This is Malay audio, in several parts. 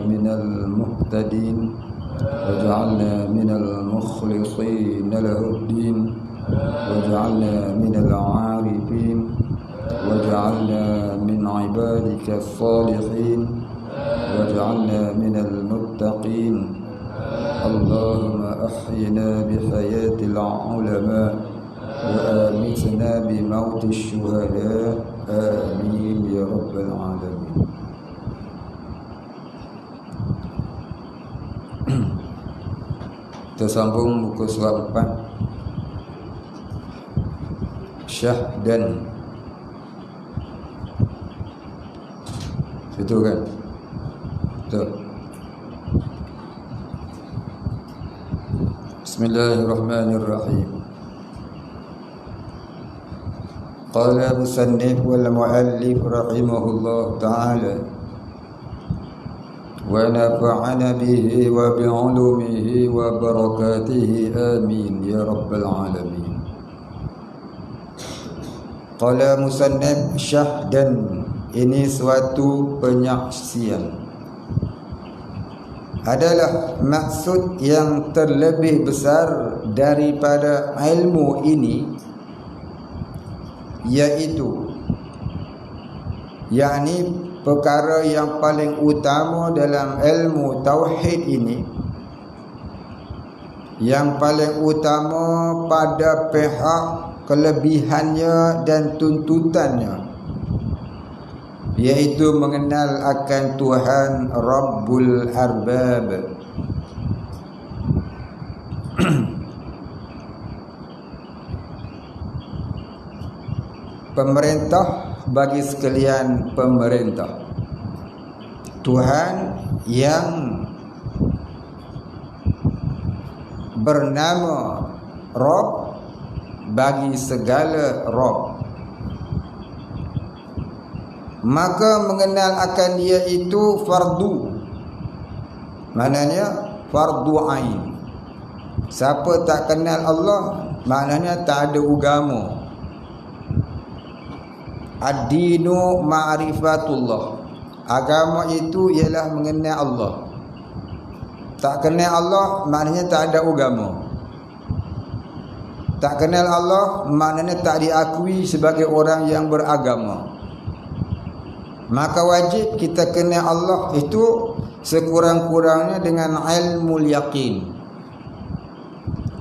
من المهتدين واجعلنا من المخلصين له الدين واجعلنا من العارفين واجعلنا من عبادك الصالحين واجعلنا من المتقين اللهم أحينا بحياة العلماء وآمتنا بموت الشهداء آمين يا رب العالمين. Tersambung muka surat 4 Syahdan. Situ kan? Betul. Bismillahirrahmanirrahim. Qala musannif wal muallif rahimahullah ta'ala wa nafa'ana bihi wa bi'ulumihi wa barakatihi amin ya rabbal alamin. Qala musannif syahdan, ini suatu penyaksian, adalah maksud yang terlebih besar daripada ilmu ini, iaitu yakni perkara yang paling utama dalam ilmu tauhid ini, yang paling utama pada pihak kelebihannya dan tuntutannya, iaitu mengenal akan Tuhan Rabbul Arbab. Pemerintah bagi sekalian pemerintah, Tuhan yang bernama Rabb bagi segala Rabb, maka mengenal akan dia itu fardu, maknanya fardu ain. Siapa tak kenal Allah, maknanya tak ada agama. Ad-dinu ma'rifatullah, agama itu ialah mengenal Allah. Tak kenal Allah maknanya tak ada agama. Tak kenal Allah maknanya tak diakui sebagai orang yang beragama. Maka wajib kita kenal Allah itu sekurang-kurangnya dengan ilmu yaqin.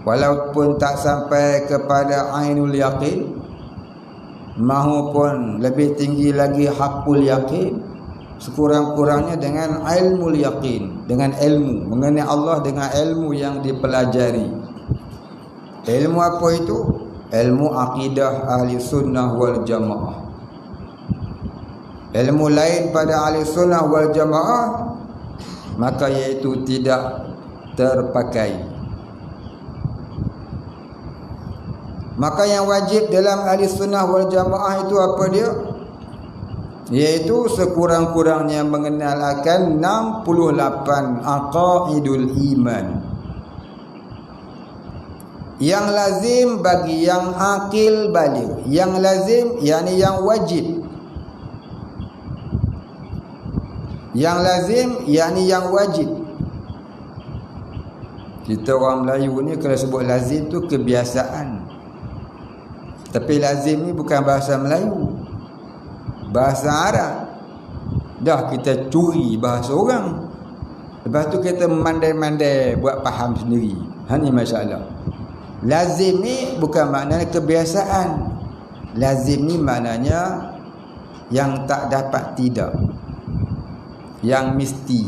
Walaupun tak sampai kepada ainul yaqin, mahupun lebih tinggi lagi hakul yakin, sekurang-kurangnya dengan ilmu yakin, dengan ilmu mengenai Allah, dengan ilmu yang dipelajari. Ilmu apa itu? Ilmu akidah ahli sunnah wal jamaah. Ilmu lain pada ahli sunnah wal jamaah, maka iaitu tidak terpakai. Maka yang wajib dalam ahli sunnah wal jamaah itu apa dia? Iaitu sekurang-kurangnya mengenal akan 68 aqaidul iman, yang lazim bagi yang akil baligh. Yang lazim yakni yang wajib. Yang lazim yakni yang wajib. Kita orang Melayu ni kalau sebut lazim tu kebiasaan. Tapi lazim ni bukan bahasa Melayu, bahasa Arab. Dah kita curi bahasa orang, lepas tu kita mandai-mandai buat faham sendiri. Ini masalah. Lazim ni bukan maknanya kebiasaan. Lazim ni maknanya yang tak dapat tidak, yang mesti,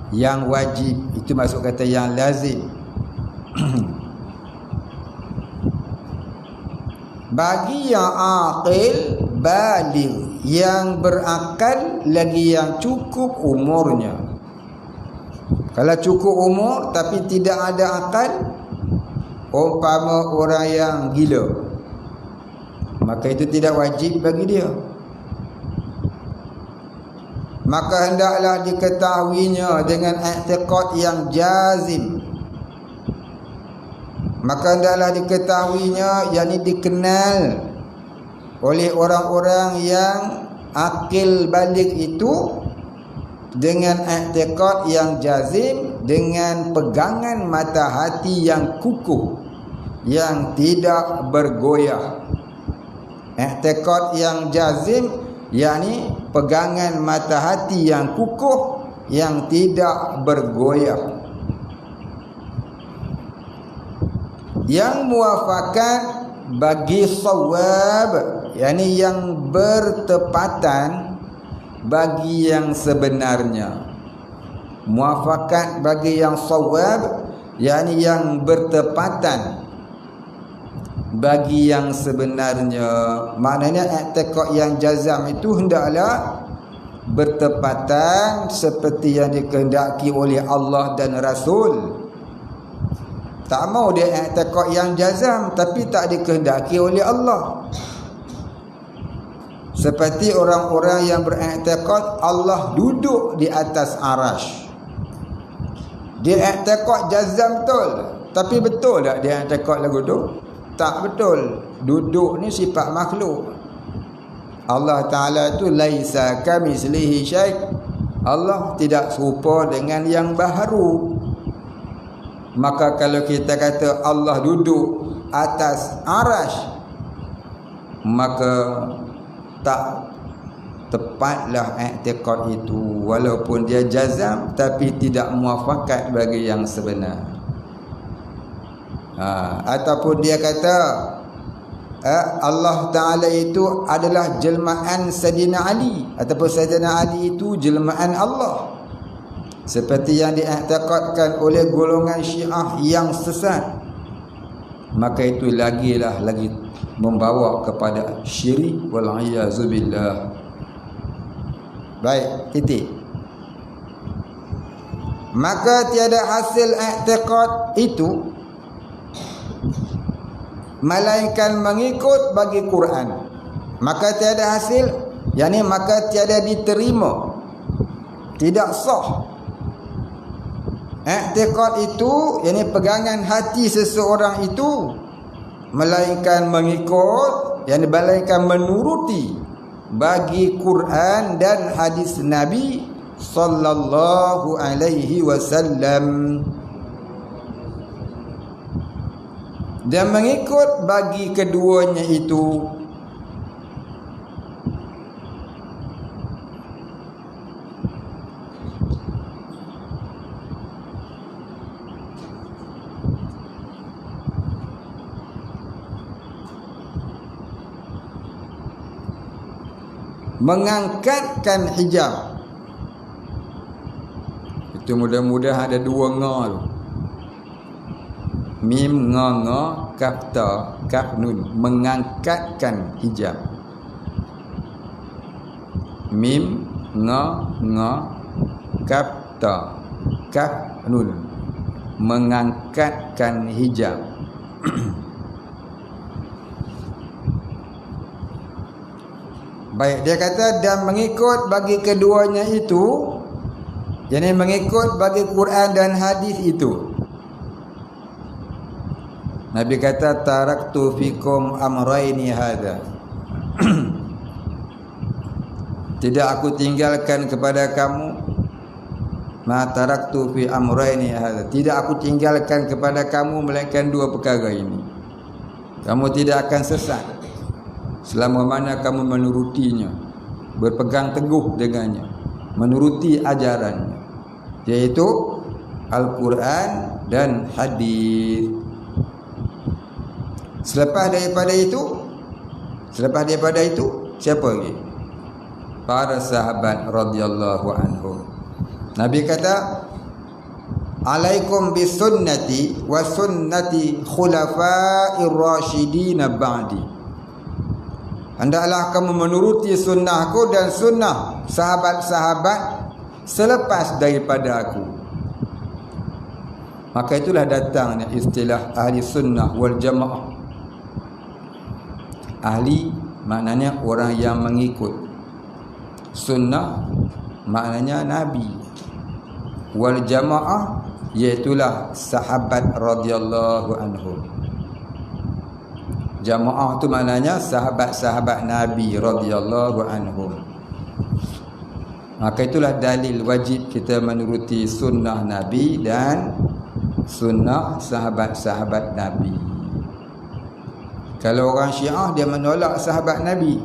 yang wajib. Itu maksud kata yang lazim. Bagi yang aqil baligh, yang berakal lagi, yang cukup umurnya. Kalau cukup umur tapi tidak ada akal, umpama orang yang gila, maka itu tidak wajib bagi dia. Maka hendaklah diketahuinya dengan i'tiqad yang jazim. Maka hendaklah diketahuinya, yakni dikenal oleh orang-orang yang akil balik itu, dengan i'tiqad yang jazim, dengan pegangan mata hati yang kukuh, yang tidak bergoyah. I'tiqad yang jazim yakni pegangan mata hati yang kukuh, yang tidak bergoyah. Yang muafakat bagi sawab, yakni yang bertepatan bagi yang sebenarnya. Muafakat bagi yang sawab, yakni yang bertepatan bagi yang sebenarnya. Maknanya i'tiqad yang jazam itu hendaklah bertepatan seperti yang dikehendaki oleh Allah dan Rasul. Tak mau dia i'tiqad yang jazam tapi tak dikehendaki oleh Allah. Seperti orang-orang yang beriktikad Allah duduk di atas arash. Dia i'tiqad jazam betul, tapi betul tak dia i'tiqad lagu tu? Tak betul. Duduk ni sifat makhluk. Allah Ta'ala itu laisa kamislihi syai'. Allah tidak serupa dengan yang baharu. Maka kalau kita kata Allah duduk atas arash, maka tak tepatlah i'tiqad itu, walaupun dia jazam tapi tidak muafakat bagi yang sebenar. Ataupun dia kata Allah Ta'ala itu adalah jelmaan Sayyidina Ali, ataupun Sayyidina Ali itu jelmaan Allah, seperti yang diiktikadkan oleh golongan Syiah yang sesat, maka itu lagi membawa kepada syirik wal iyazu billah. Baik, titik. Maka tiada hasil i'tiqad itu melainkan mengikut bagi Quran. Maka tiada hasil, yakni maka tiada diterima, tidak sah i'tiqad itu, yakni pegangan hati seseorang itu, melainkan mengikut, yakni melainkan menuruti bagi Quran dan hadis Nabi sallallahu alaihi wasallam. Dan mengikut bagi keduanya itu mengangkatkan hijab. Itu mudah-mudahan ada dua nga tu. Mim nga kaf ta kaf nun, mengangkatkan hijab. Mim nga kaf ta kaf nun, mengangkatkan hijab. Baik, dia kata dan mengikut bagi keduanya itu, yakni mengikut bagi Quran dan hadis itu. Nabi kata taraktu fikum amrayni hadza. Tidak aku tinggalkan kepada kamu ma taraktu fi amrayni hadza. Tidak aku tinggalkan kepada kamu melainkan dua perkara ini. Kamu tidak akan sesat selama mana kamu menurutinya, berpegang teguh dengannya, menuruti ajarannya, yaitu Al-Quran dan hadis. Selepas daripada itu siapa lagi? Para sahabat radhiyallahu anhum. Nabi kata alaikum bisunnati wa sunnati khulafa'ir rasyidin ba'di. Hendaklah kamu menuruti sunnahku dan sunnah sahabat-sahabat selepas daripada aku. Maka itulah datangnya istilah ahli sunnah wal jamaah. Ahli maknanya orang yang mengikut. Sunnah maknanya Nabi. Wal jamaah iaitulah sahabat radhiyallahu anhum. Jamaah tu maknanya sahabat-sahabat Nabi radhiyallahu anhum. Maka itulah dalil wajib kita menuruti sunnah Nabi dan sunnah sahabat-sahabat Nabi. Kalau orang Syiah dia menolak sahabat Nabi.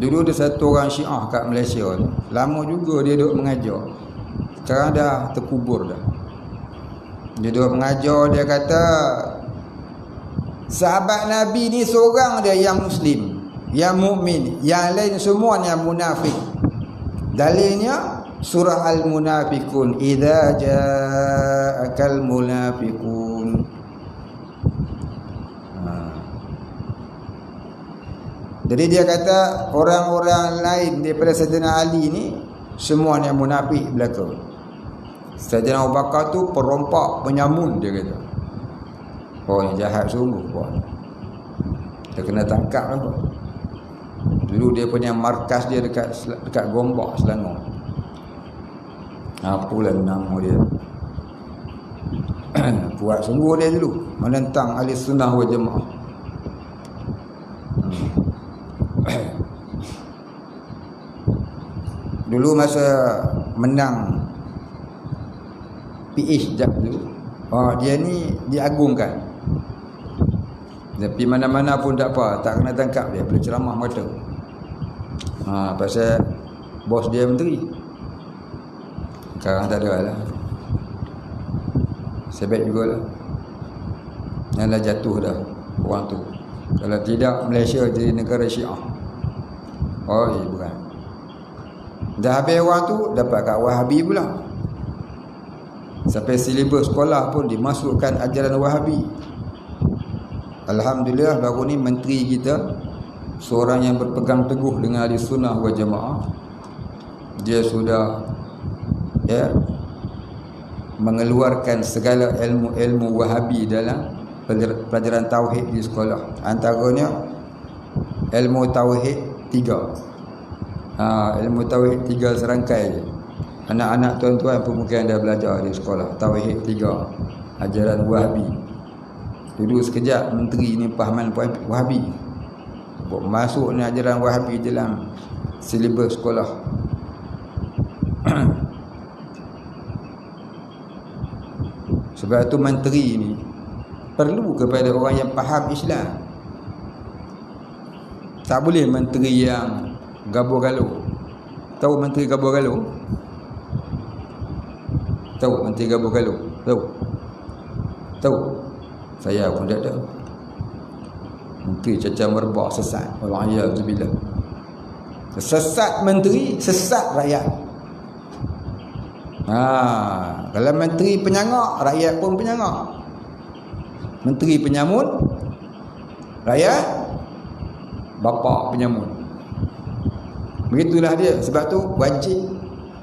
Dulu ada satu orang Syiah kat Malaysia ni, lama juga dia duduk mengajar. Sekarang dah terkubur dah. Dia duduk mengajar, dia kata sahabat Nabi ni seorang dia yang Muslim, yang mukmin, yang lain semuanya munafik. Dalilnya surah Al-Munafiqun, idza ja'akal munafiqun. Jadi dia kata orang-orang lain daripada Sayyidina Ali ni semuanya munafik belaka. Sayyidina Abu Bakar tu perompak, penyamun, dia kata. Oh, yang jahat sungguh puan. Dia kena tangkap apa? Dulu dia punya markas dia dekat Gombak, Selangor. Apalah nama dia. Kuat sungguh dia dulu menentang ahli sunnah wal jamaah. Dulu masa menang PH jap dulu, dia ni diagungkan. Tapi mana-mana pun tak apa, tak kena tangkap dia, boleh ceramah mata. Pasal bos dia menteri. Sekarang tak ada lah. Sebab jugalah. Yang dah jatuh dah orang tu. Kalau tidak, Malaysia jadi negara Syiah. Oh, bukan. Dah habis orang tu, dapat kat Wahabi pula. Sampai silibus sekolah pun dimasukkan ajaran Wahabi. Alhamdulillah baru ni menteri kita seorang yang berpegang teguh dengan ahli sunnah wal jamaah. Dia sudah mengeluarkan segala ilmu-ilmu Wahabi dalam pelajaran tauhid di sekolah. Antaranya ilmu tauhid 3. Ilmu tauhid 3 serangkai je. Anak-anak tuan-tuan pun mungkin dah belajar di sekolah tauhid 3 ajaran Wahabi. Dulu sekejap menteri ni pahaman Wahabi, masuk ni ajaran Wahabi dalam silibus sekolah. Sebab tu menteri ni perlu kepada orang yang faham Islam. Tak boleh menteri yang gabuh-galuh. Tahu menteri gabuh-galuh? Tahu menteri gabuh-galuh? Tahu? Saya pun tak tahu. Menteri cacah merbak, sesat. Wal'iyadzubillah. Sesat menteri, sesat rakyat. Kalau menteri penyangak, rakyat pun penyangak. Menteri penyamun, rakyat bapa penyamun. Begitulah dia. Sebab tu wajib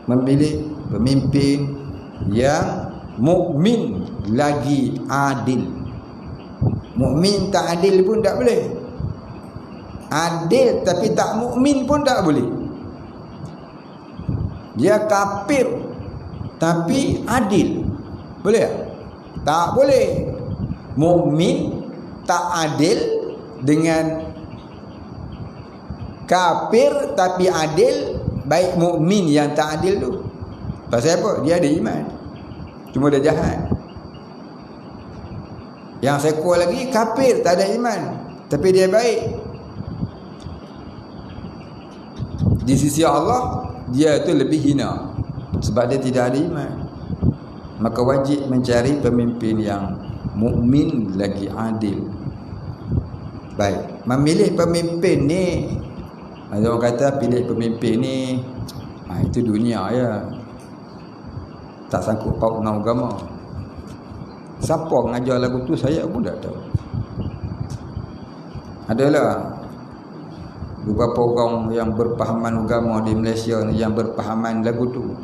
memilih pemimpin yang mukmin lagi adil. Mukmin tak adil pun tak boleh. Adil tapi tak mukmin pun tak boleh. Dia kafir tapi adil. Boleh tak? Tak boleh. Mukmin tak adil dengan kafir tapi adil. Baik mukmin yang tak adil tu. Pasal apa? Dia ada iman, cuma dia jahat. Yang sekor lagi kafir, tak ada iman, tapi dia baik. Di sisi Allah dia tu lebih hina sebab dia tidak ada iman. Maka wajib mencari pemimpin yang mukmin lagi adil. Baik, memilih pemimpin ni, ada orang kata pilih pemimpin ni itu dunia ya, tak sangkut paut dengan agama. Siapa mengajar lagu tu saya pun tak tahu. Adalah beberapa orang yang berpahaman agama di Malaysia ni yang berpahaman lagu tu.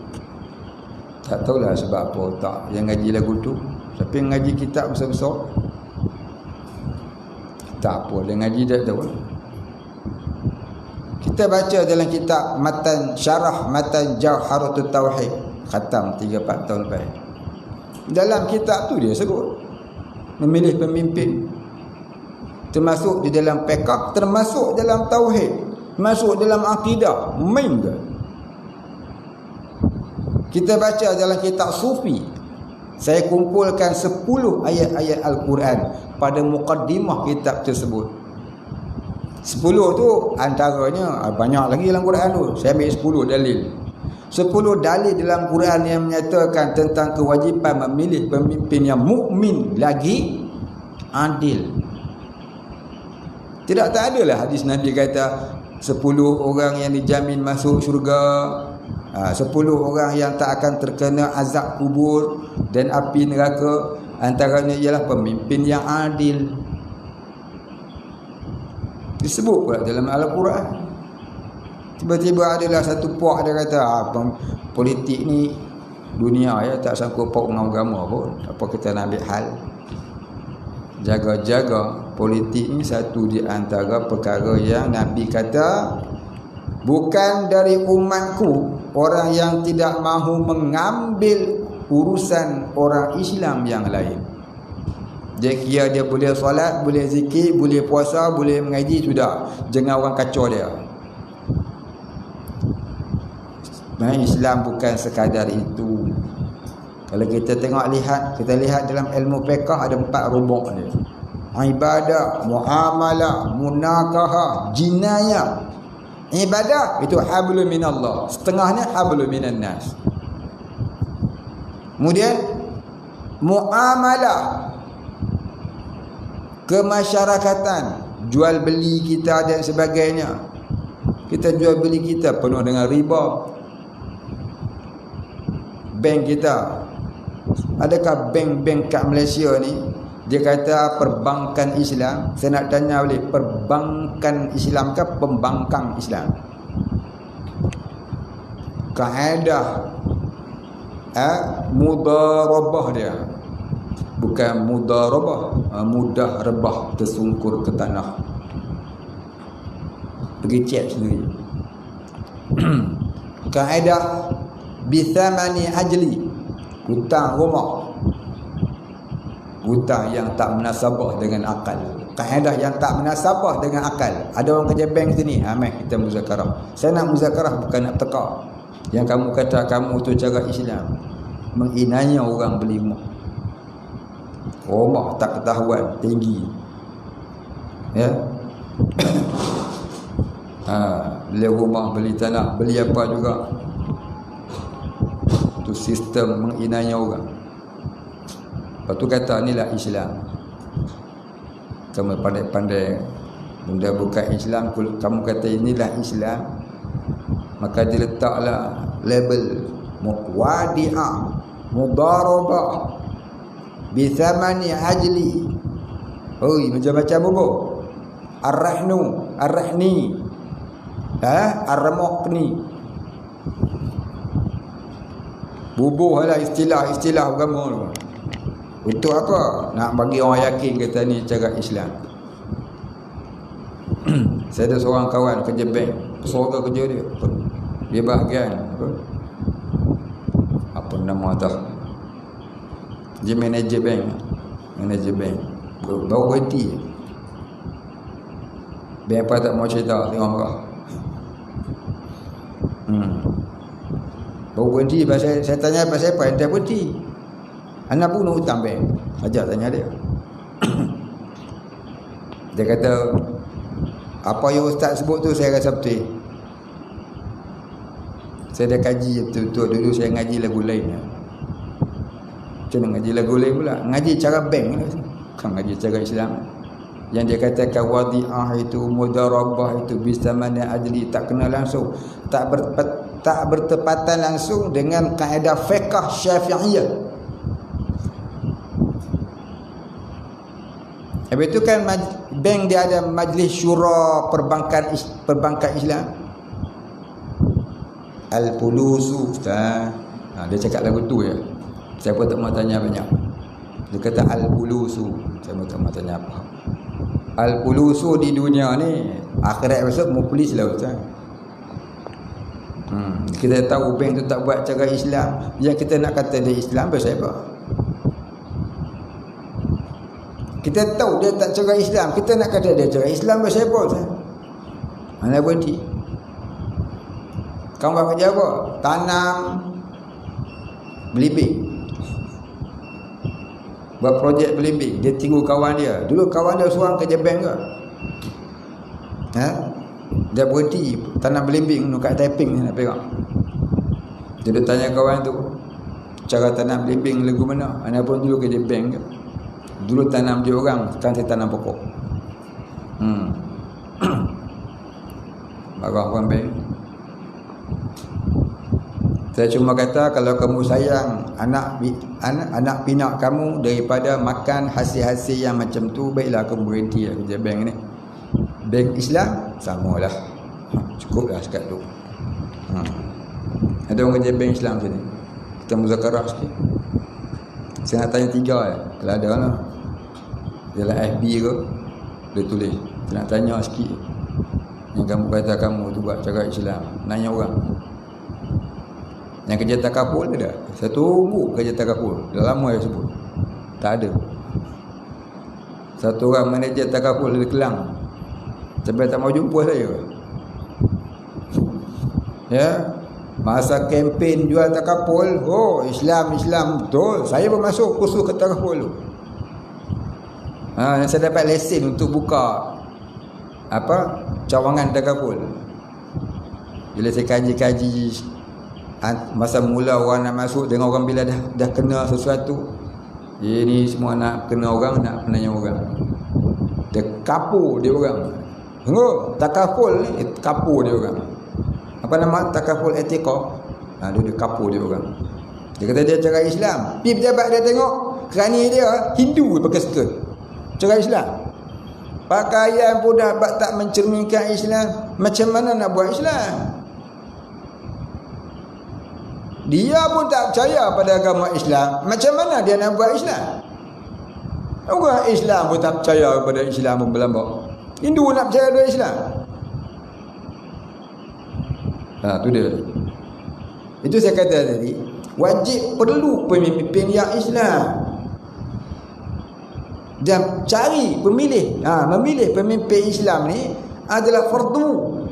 Tak tahulah sebab apa tak yang ngaji lagu tu. Tapi ngaji kitab besar-besar tak apa, dia ngaji tak tahu. Kita baca dalam kitab matan syarah matan Jawharatut Tauhid, khatam 3-4 tahun lepas. Dalam kitab tu dia sebut memilih pemimpin, termasuk di dalam fiqh, termasuk dalam tauhid, termasuk dalam akidah. Main ke? Kita baca dalam kitab Sufi, saya kumpulkan 10 ayat-ayat Al-Quran pada muqaddimah kitab tersebut. 10 tu antaranya, banyak lagi dalam Quran tu. Saya ambil 10 dalil. 10 dalil dalam Quran yang menyatakan tentang kewajipan memilih pemimpin yang mukmin lagi adil. Tidak, tak adalah hadis Nabi kata 10 orang yang dijamin masuk syurga, 10 orang yang tak akan terkena azab kubur dan api neraka, antaranya ialah pemimpin yang adil. Disebut pula dalam Al-Quran. Tiba-tiba adalah satu puak dia kata, politik ni dunia ya, tak sangkut paut dengan agama pun. Apa kita nak ambil hal? Jaga-jaga, politik ni satu di antara perkara yang Nabi kata, bukan dari umatku orang yang tidak mahu mengambil urusan orang Islam yang lain. Dia kira dia boleh solat, boleh zikir, boleh puasa, boleh mengaji, sudah. Jangan orang kacau dia. Islam bukan sekadar itu. Kalau kita kita lihat dalam ilmu fiqh ada 4 rubuk dia. Ibadah, muamalah, munakahah, jinayah. Ibadah itu hablum minallah, setengahnya hablum minan nas. Kemudian muamalah, kemasyarakatan, jual beli kita dan sebagainya. Kita jual beli kita penuh dengan riba. Bank kita, adakah bank-bank kat Malaysia ni dia kata perbankan Islam? Saya nak tanya boleh, perbankan Islam ke pembangkang Islam? Kaedah mudarabah dia, bukan mudarabah, mudah rebah tersungkur ke tanah. Pergi cek sendiri. Kaedah bithamani ajli, hutang rumah, hutang yang tak munasabah dengan akal. Kaedah yang tak munasabah dengan akal. Ada orang kerja bank sini, mari kita muzakarah. Saya nak muzakarah bukan nak tekak. Yang kamu kata kamu tu cara Islam, menghinanya orang beli rumah tak ketahuan, tinggi. Ya. Beli rumah, beli tanah, beli apa juga. Itu sistem menghinanya orang. Lepas tu kata inilah Islam. Kamu pandai-pandai benda bukan Islam, kamu kata inilah Islam, maka diletaklah label wadi'ah, mudarabah, bithamani ajli. Oi, macam-macam buku. Ar-rahnu, ar-rahni, ar-ramaqni. Bubuhlah istilah-istilah agama tu. Untuk apa? Nak bagi orang yakin kata ni cara Islam. Saya ada seorang kawan kerja bank, sorga kerja dia. Dia bahagian apa nama tu? Dia manager bank. Baru berhenti. Bank apa tak mau cerita, tengok apa. Baru berhenti, saya tanya pasal apa, dia berhenti. Anak pun nak hutang bank. Ajak tanya dia. Dia kata, apa yang ustaz sebut tu saya rasa betul. Saya dah kaji betul-betul. Dulu saya ngaji lagu lain. Macam mana ngaji lagu lain pula? Ngaji cara bank ni. Bukan ngaji cara Islam. Yang dia katakan wadi'ah itu, mudarabah itu, bisamani ajli, tak kena langsung. Tak bertepatan langsung dengan kaedah fiqh syafi'iyah. Habis itu kan bank dia ada majlis syura perbankan Islam. Al-Fulusu Ustaz. Dia cakap lagu tu ya. Saya pun tak mau tanya banyak. Dia kata Al-Fulusu. Saya pun tak mau tanya apa. Al-Fulusu di dunia ni, akhirat besok muflis lah Ustaz. Kita tahu bank tu tak buat cara Islam. Yang kita nak kata dia Islam pasal apa? Kita tahu dia tak cara Islam, kita nak kata dia cara Islam pasal apa Ustaz? Mana berhenti? Kamu buat kerja apa? Tanam, Belimbing. Buat projek belimbing. Dia tiru kawan dia. Dulu kawan dia seorang kerja bank ke. Dia berhenti tanam belimbing kat Taiping nak pegang. Dia tanya kawan tu, cara tanam belimbing lagu mana? Ana pun dulu kerja bank ke. Dulu tanam dia orang, sekarang saya tanam pokok. Marah orang bank. Saya cuma kata kalau kamu sayang anak pinak kamu daripada makan hasil-hasil yang macam tu, baiklah kamu berhenti kerja bank ni. Bank Islam samalah. Cukuplah sekat tu. Ada orang kerja bank Islam sini. Kita muzakarah sikit. Saya nak tanya 3 kalau ada lah. Dalam FB ke, dia tulis. Saya nak tanya sikit. Yang kamu kata kamu tu buat cara Islam. Nanya orang. Yang kerja takaful ada? Saya tunggu kerja takaful. Dah lama saya sebut. Tak ada. Satu orang manager takaful dari Kelang. Sampai tak mau jumpa saya. Ya. Masa kempen jual takaful, oh Islam betul. Saya pun masuk kursus ke takaful tu. Saya dapat lesen untuk buka cawangan takaful. Bila saya kaji masa mula orang nak masuk, dengan orang bila dah kena sesuatu, ini semua nak kena orang, nak penanya orang. Dia kapur dia orang. Tengok takaful ni kapur dia orang. Apa nama takaful etika? Dia kapur dia orang. Dia kata dia cara Islam. Pergi pejabat dia tengok kerani dia Hindu pakai skirt. Cara Islam. Pakaian pun dah tak mencerminkan Islam. Macam mana nak buat Islam? Dia pun tak percaya pada agama Islam. Macam mana dia nak buat Islam? Orang Islam pun tak percaya pada Islam pun berlambak. Hindu nak percaya pada Islam. Tu dia. Itu saya kata tadi, wajib perlu pemimpin yang Islam. Dan cari pemilih, memilih pemimpin Islam ni adalah fardu.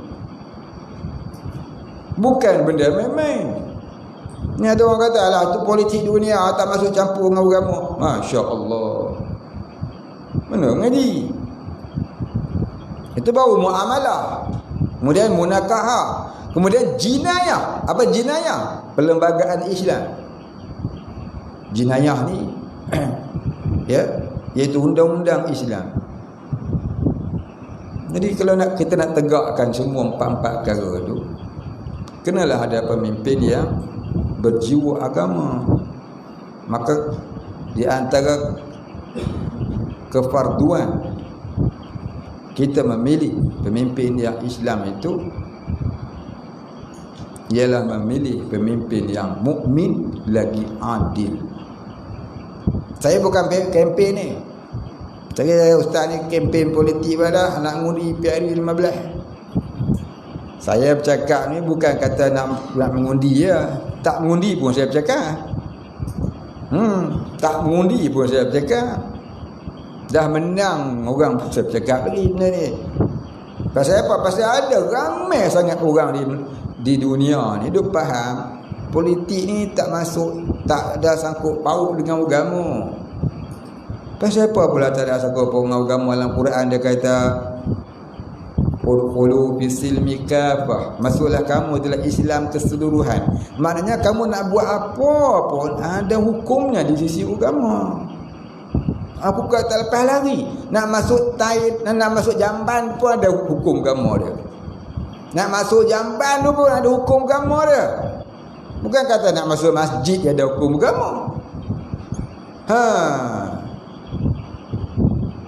Bukan benda main-main. Ni ada orang kata, alah tu politik dunia, tak masuk campur dengan agama. Masya Allah. Mana ngaji? Itu baru muamalah. Kemudian munakahah. Kemudian jinayah. Apa jinayah? Perlembagaan Islam. Jinayah ni iaitu undang-undang Islam. Jadi kalau kita nak tegakkan semua empat-empat perkara tu, kenalah ada pemimpin yang berjiwa agama. Maka di antara kefarduan kita memilih pemimpin yang Islam itu ialah memilih pemimpin yang mukmin lagi adil. Saya bukan kempen ni. Saya ustaz ni kempen politik pada nak mengundi PRU 15. Saya bercakap ni bukan kata nak mengundi ya. Tak mengundi pun saya bercakap. Tak mengundi pun saya bercakap. Dah menang orang pun saya bercakap lagi benda ni. Pasal apa? Pasal ada ramai sangat orang di dunia ni duk faham politik ni tak masuk, tak ada sangkut paut dengan agama. Pasal apa pula tak ada sangkut paut dengan agama? Dalam Quran dia kata udkhulu fisilmi kafah, masuklah kamu dalam Islam keseluruhan. Maknanya kamu nak buat apa pun ada hukumnya di sisi agama. Aku kata lepas lari nak masuk tait, nak masuk jamban pun ada hukum agama dia. Nak masuk jamban tu pun ada hukum agama dia. Bukan kata nak masuk masjid dia ada hukum agama.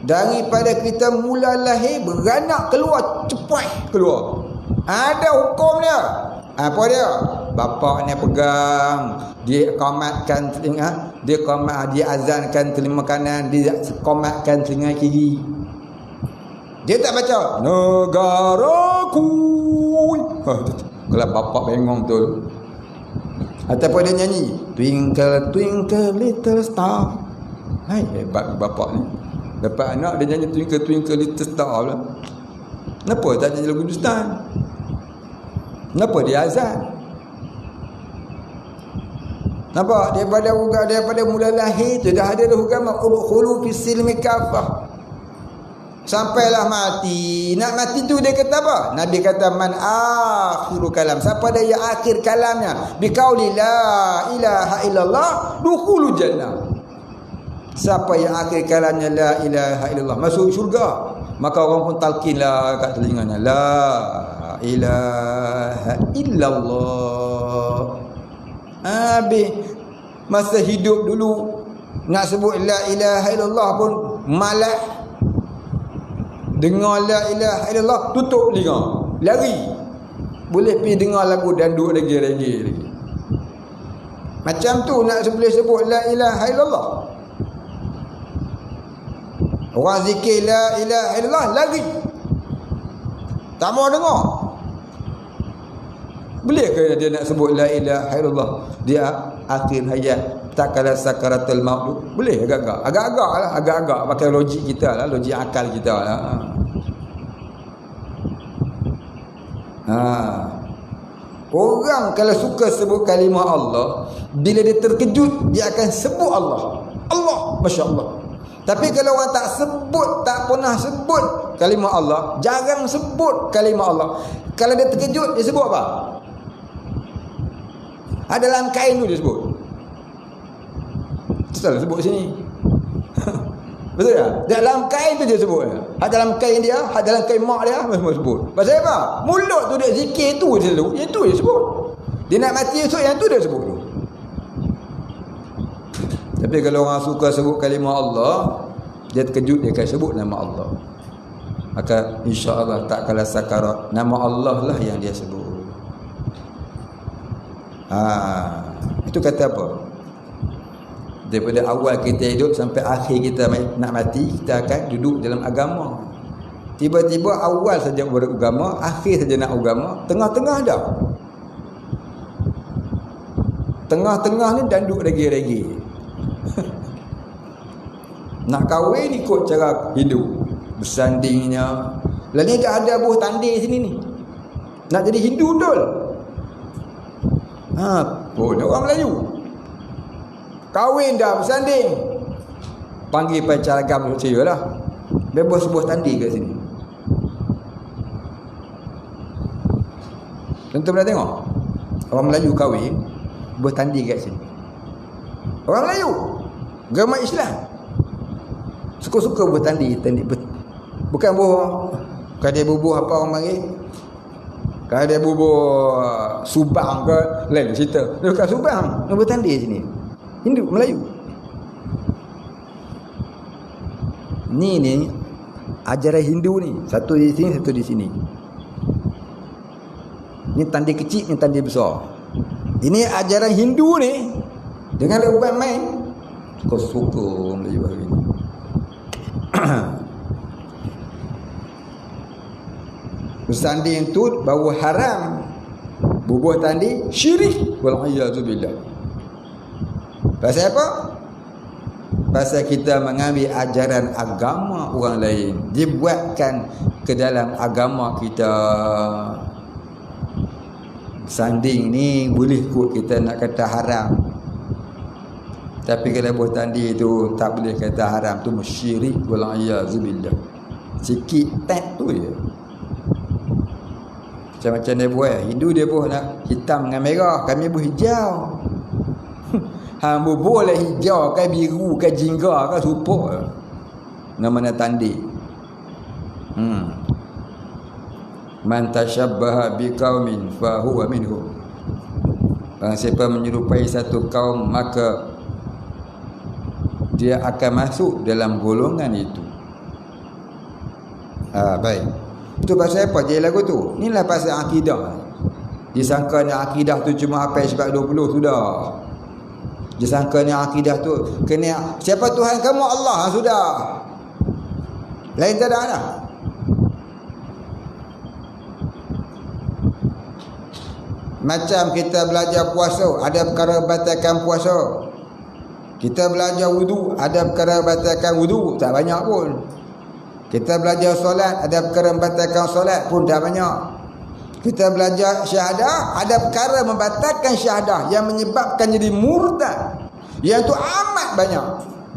Daripada kita mula lahir beranak keluar, cepat keluar, ada hukum dia. Apa dia? Bapak ni pegang, dia qamatkan telinga, dia azankan telinga kanan, dia qamatkan telinga kiri. Dia tak baca negaraku. Kalau bapak bengong tu. Ataupun dia nyanyi Twinkle Twinkle Little Star. Hai, hebat bapak ni. Dapat anak dia nyanyi Twinkle Twinkle Little Star lah. Kenapa tak nyanyi lagu Hindustan? Kenapa dia azan? Nampak? Daripada mula lahir tu dah ada agama khulu fi silmi kafah. Sampailah mati. Nak mati tu dia kata apa? Nabi kata man akhiru kalam. Siapa dia yang akhir kalamnya? Biqauli la ilaha illallah dukhulul jannah. Siapa yang akhir kalamnya la ilaha illallah masuk syurga. Maka orang pun talqinlah kat telinganya la ilaha illallah. Habis masa hidup dulu nak sebut la ilaha illallah pun malas. Dengar la ilaha illallah tutup telinga, lari. Boleh pergi dengar lagu dandut lagi. Macam tu nak boleh sebut la ilaha illallah. Orang zikir la ilaha illallah lari. Tak mau dengar. Boleh ke dia nak sebut la ilaha illallah dia akhir hayat tak kala sakaratul maut? Boleh agak-agak pakai logik kita lah, logik akal kita lah. Orang kalau suka sebut kalimah Allah, bila dia terkejut dia akan sebut Allah, Masya Allah. Tapi kalau orang tak pernah sebut kalimah Allah, jarang sebut kalimah Allah, kalau dia terkejut dia sebut apa? Dalam kain tu dia sebut. Betul sebut sini. Betul tak? Dalam kain tu dia sebut. Dalam kain dia, dalam kain mak dia semua sebut. Pasal apa? Mulut tu dia zikir tu dia sebut. Yang tu dia sebut. Dia nak mati esok yang tu dia sebut tu. Tapi kalau orang suka sebut kalimah Allah, dia terkejut dia akan sebut nama Allah. Maka insya-Allah tak kala sakarat nama Allah lah yang dia sebut. Itu kata apa? Daripada awal kita hidup sampai akhir kita nak mati, kita akan duduk dalam agama. Tiba-tiba awal saja beragama, akhir saja nak agama, tengah-tengah dah. Tengah-tengah ni danduk regi-regi. Nak kahwin ikut cara hidup, bersandingnya. Lah ni dah ada buah tanding sini ni. Nak jadi Hindu betul. Pun orang Melayu. Kahwin dah bersanding. Panggil pacar agam percaya lah. Bebas sebuah tanding kat sini. Tentu pernah tengok orang Melayu kahwin buat tanding kat sini. Orang Melayu agama Islam suka-suka buat tanding. Bukan buah kadai bubuh apa orang panggil, kadai bubuh subang ke lain cerita. Dia bukan subang, dia buat tanding sini. Hindu Melayu. Ni ajaran Hindu ni, satu di sini, satu di sini. Ni tanding kecil, ni tanding besar. Ini ajaran Hindu ni dengan lepas main suka-suka Melayu hari ni. Bersanding tu baru haram, bubuh tanding syirik, wal-iyadzubillah. Pasal apa? Pasal kita mengambil ajaran agama orang lain, dibuatkan ke dalam agama kita. Sanding ni boleh kot kita nak kata haram, tapi kalau buat tanding tu tak boleh kata haram, tu syirik, wal-iyadzubillah. Sikit tak tu je. Macam-macam dia buat. Hindu dia buat nak hitam dengan merah, kami buat hijau. Hang boleh hijau ke biru ke jingga ke supur. Nama tanding. Man tashabbaha biqaumin fa huwa minhum. Barang siapa menyerupai satu kaum maka dia akan masuk dalam golongan itu. Baik. Itu pasal apa je lagu tu? Inilah pasal akidah. Disangka ni akidah tu cuma apa sebab 20 sudah. Disangka ni akidah tu kena siapa Tuhan kamu? Allah, sudah. Lain tak ada lah. Macam kita belajar puasa, ada perkara batalkan puasa. Kita belajar wudu, ada perkara batalkan wudu, tak banyak pun. Kita belajar solat, ada perkara batalkan solat pun tak banyak. Kita belajar syahadah, ada perkara membatalkan syahadah yang menyebabkan jadi murtad. Yang tu amat banyak.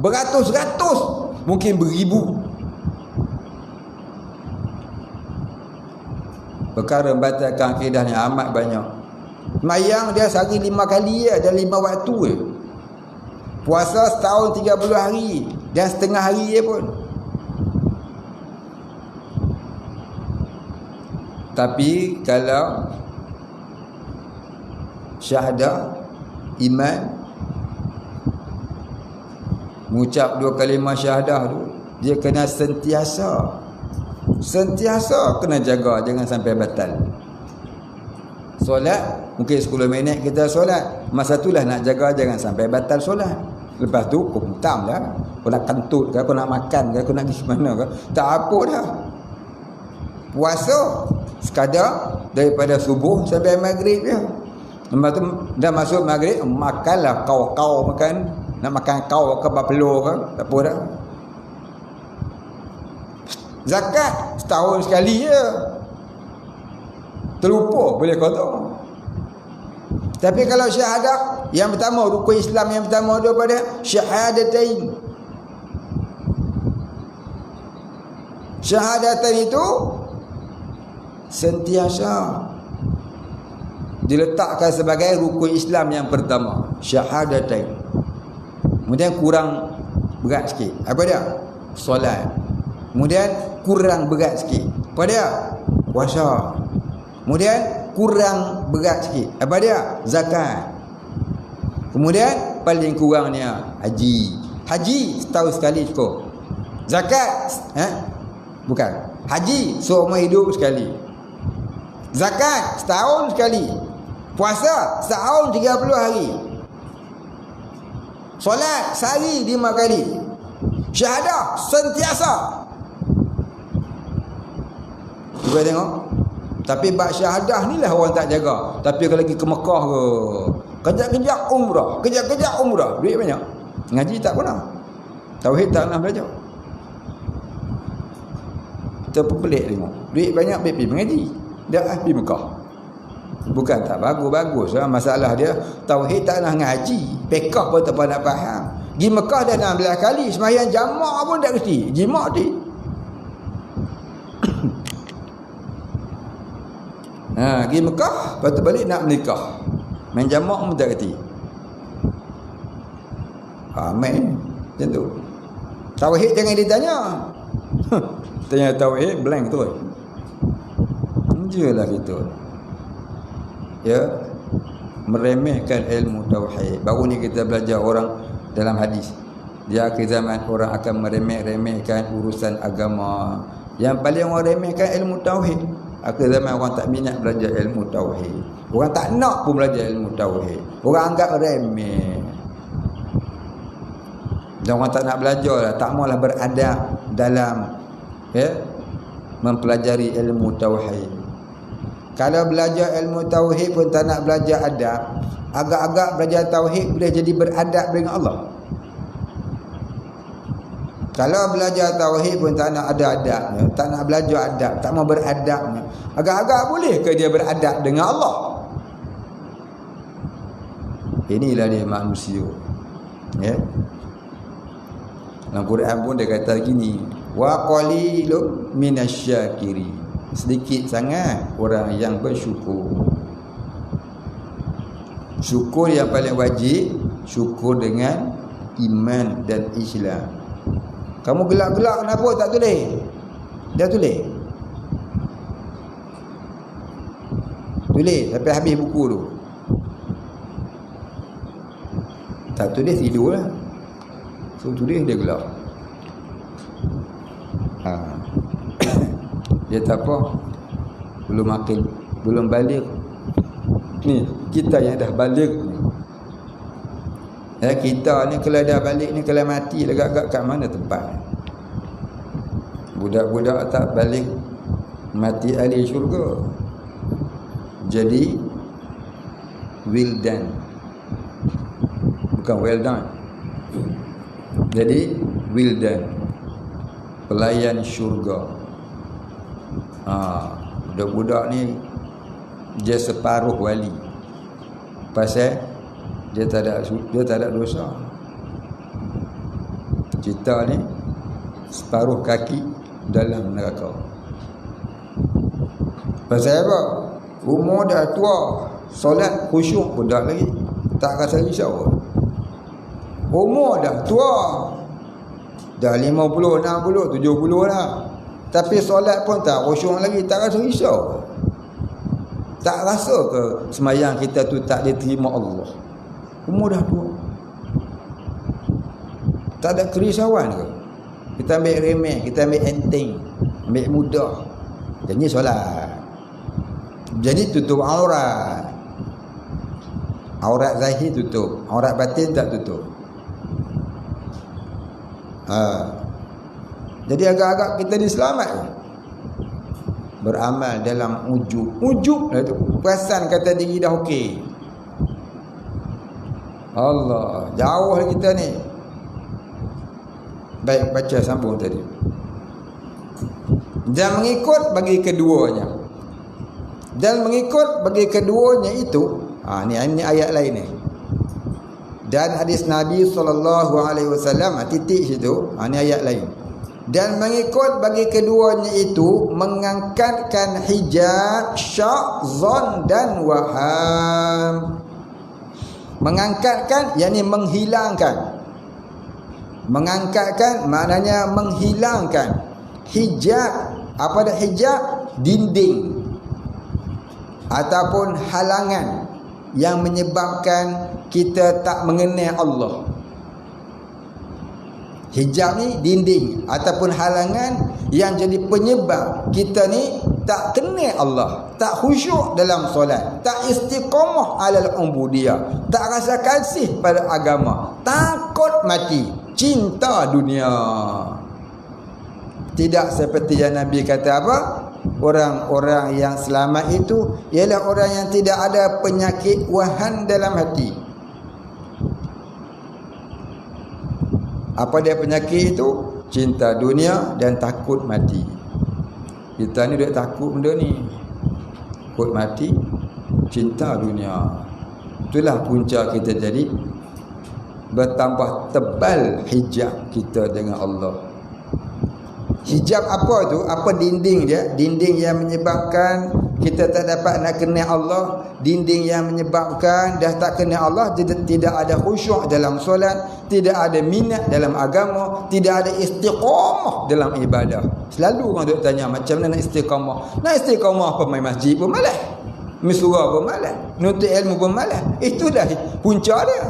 Beratus-ratus, mungkin beribu. Perkara membatalkan akidah ni amat banyak. Mayang dia sehari 5 kali ada 5 waktu je. Puasa setahun 30 hari dan setengah hari je pun. Tapi kalau syahadah, iman, mengucap 2 kalimah syahadah tu, dia kena sentiasa kena jaga, jangan sampai batal. Solat mungkin 10 minit kita solat, masa itulah nak jaga jangan sampai batal solat. Lepas tu kau hitam dah, kau nak kentut ke, kau nak makan ke, kau nak pergi mana ke, tak apa dah. Puasa sekadar daripada subuh sampai maghrib je. Lepas tu dah masuk maghrib, makanlah kau makan. Nak makan kau ke bapelo ke, tak apa dah. Zakat setahun sekali je, terlupa boleh kotor. Tapi kalau syahadah, yang pertama, rukun Islam yang pertama daripada syahadatain. Syahadatain itu sentiasa diletakkan sebagai rukun Islam yang pertama, syahadatain. Kemudian kurang berat sikit, apa dia? Solat. Kemudian kurang berat sikit, apa dia? Puasa. Kemudian kurang berat sikit, apa dia? Zakat. Kemudian paling kurangnya haji. Haji setahun sekali cukup. Zakat bukan. Haji seumur hidup sekali. Zakat setahun sekali. Puasa setahun 30 hari. Solat sehari 5 kali. Syahadah sentiasa. Cuba tengok. Tapi bab syahadah ni lah orang tak jaga. Tapi kalau pergi ke Mekah ke, kejap-kejap umrah, duit banyak. Ngaji tak pernah. Tauhid tak pernah belajar. Kita pelik tengok. Duit banyak pergi mengaji. Dia pergi Mekah. Bukan tak bagus-bagus lah. Masalah dia tauhid tak nak ngaji, pekah pun tak nak faham. Pergi Mekah dah 16 kali, sembahyang jamak pun tak kerti, jimat dia. Pergi Mekah, lepas tu balik nak menikah, main jamak pun tak kerti. Main macam tu. Tauhid jangan ditanya. Tanya tauhid blank tu. Je lah gitu. Ya, meremehkan ilmu tauhid. Baru ni kita belajar orang dalam hadis, di akhir zaman orang akan meremehkan urusan agama. Yang paling orang remehkan ilmu tauhid. Akhir zaman orang tak minat belajar ilmu tauhid. Orang tak nak pun belajar ilmu tauhid. Orang anggap remeh. Dan orang tak nak belajar lah, tak maulah beradab dalam mempelajari ilmu tauhid. Kalau belajar ilmu tauhid pun tak nak belajar adab, agak-agak belajar tauhid boleh jadi beradab dengan Allah. Kalau belajar tauhid pun tak nak ada adabnya, tak nak belajar adab, tak mau beradabnya, agak-agak boleh ke dia beradab dengan Allah? Inilah dia manusia. Ya. Dalam Quran pun dia kata gini, wa qalilun minasyakirin. Sedikit sangat orang yang bersyukur. Syukur yang paling wajib, syukur dengan iman dan Islam. Kamu gelak-gelak kenapa tak tulis? Dia tulis. Tulis sampai habis buku tu. Tak tulis tidur lah. So tulis dia gelak. Dia tak apa, belum akil, belum balik. Ni kita yang dah balik ni. Kita ni kalau dah balik ni, kalau mati agak-agak kat mana tempat? Budak-budak tak balik mati ahli syurga. Jadi well done, bukan well done. Jadi well done, pelayan syurga. Budak-budak ni dia separuh wali. Pasal dia tak ada dosa. Kita ni separuh kaki dalam neraka. Pasal apa? Umur dah tua, solat khusyuk pun tak lagi, tak rasa risau. Umur dah tua, dah 50, 60, 70 dah, tapi solat pun tak khusyuk lagi, tak rasa risau. Tak rasa ke semayang kita tu tak diterima Allah? Umur dah tua, tak ada kerisauan ke? Kita ambil remeh, kita ambil enteng, ambil mudah. Jadi solat, jadi tutup aurat. Aurat zahir tutup, aurat batin tak tutup. Jadi agak-agak kita diselamat. Beramal dalam ujub lah tu, perasan kata diri dah okey. Allah, jauh lah kita ni. Baik, baca sambung tadi. Dan mengikut bagi keduanya. Dan mengikut bagi keduanya itu, ni ayat lain ni. Dan hadis Nabi SAW, titik situ, ni ayat lain. Dan mengikut bagi keduanya itu mengangkatkan hijab syak, zon dan waham. Mengangkatkan yakni menghilangkan. Mengangkatkan maknanya menghilangkan hijab. Apa dah hijab? Dinding ataupun halangan yang menyebabkan kita tak mengenal Allah. Hijab ni dinding ataupun halangan yang jadi penyebab kita ni tak kenal Allah, tak khusyuk dalam solat, tak istiqamah alal ubudiyah, tak rasa kasih pada agama, takut mati, cinta dunia. Tidak seperti yang Nabi kata apa? Orang-orang yang selamat itu ialah orang yang tidak ada penyakit wahan dalam hati. Apa dia penyakit itu? Cinta dunia dan takut mati. Kita ni dah takut benda ni. Takut mati, cinta dunia. Itulah punca kita jadi bertambah tebal hijab kita dengan Allah. Hijab apa tu? Apa dinding dia? Dinding yang menyebabkan kita tak dapat nak kenal Allah. Dinding yang menyebabkan dah tak kenal Allah, tidak ada khusyuk dalam solat, tidak ada minat dalam agama, tidak ada istiqamah dalam ibadah. Selalu orang duk tanya macam mana nak istiqamah. Nak istiqamah apa? Main masjid pun malas, misurah pun malas, nuntut ilmu pun malas. Itu dah punca dia.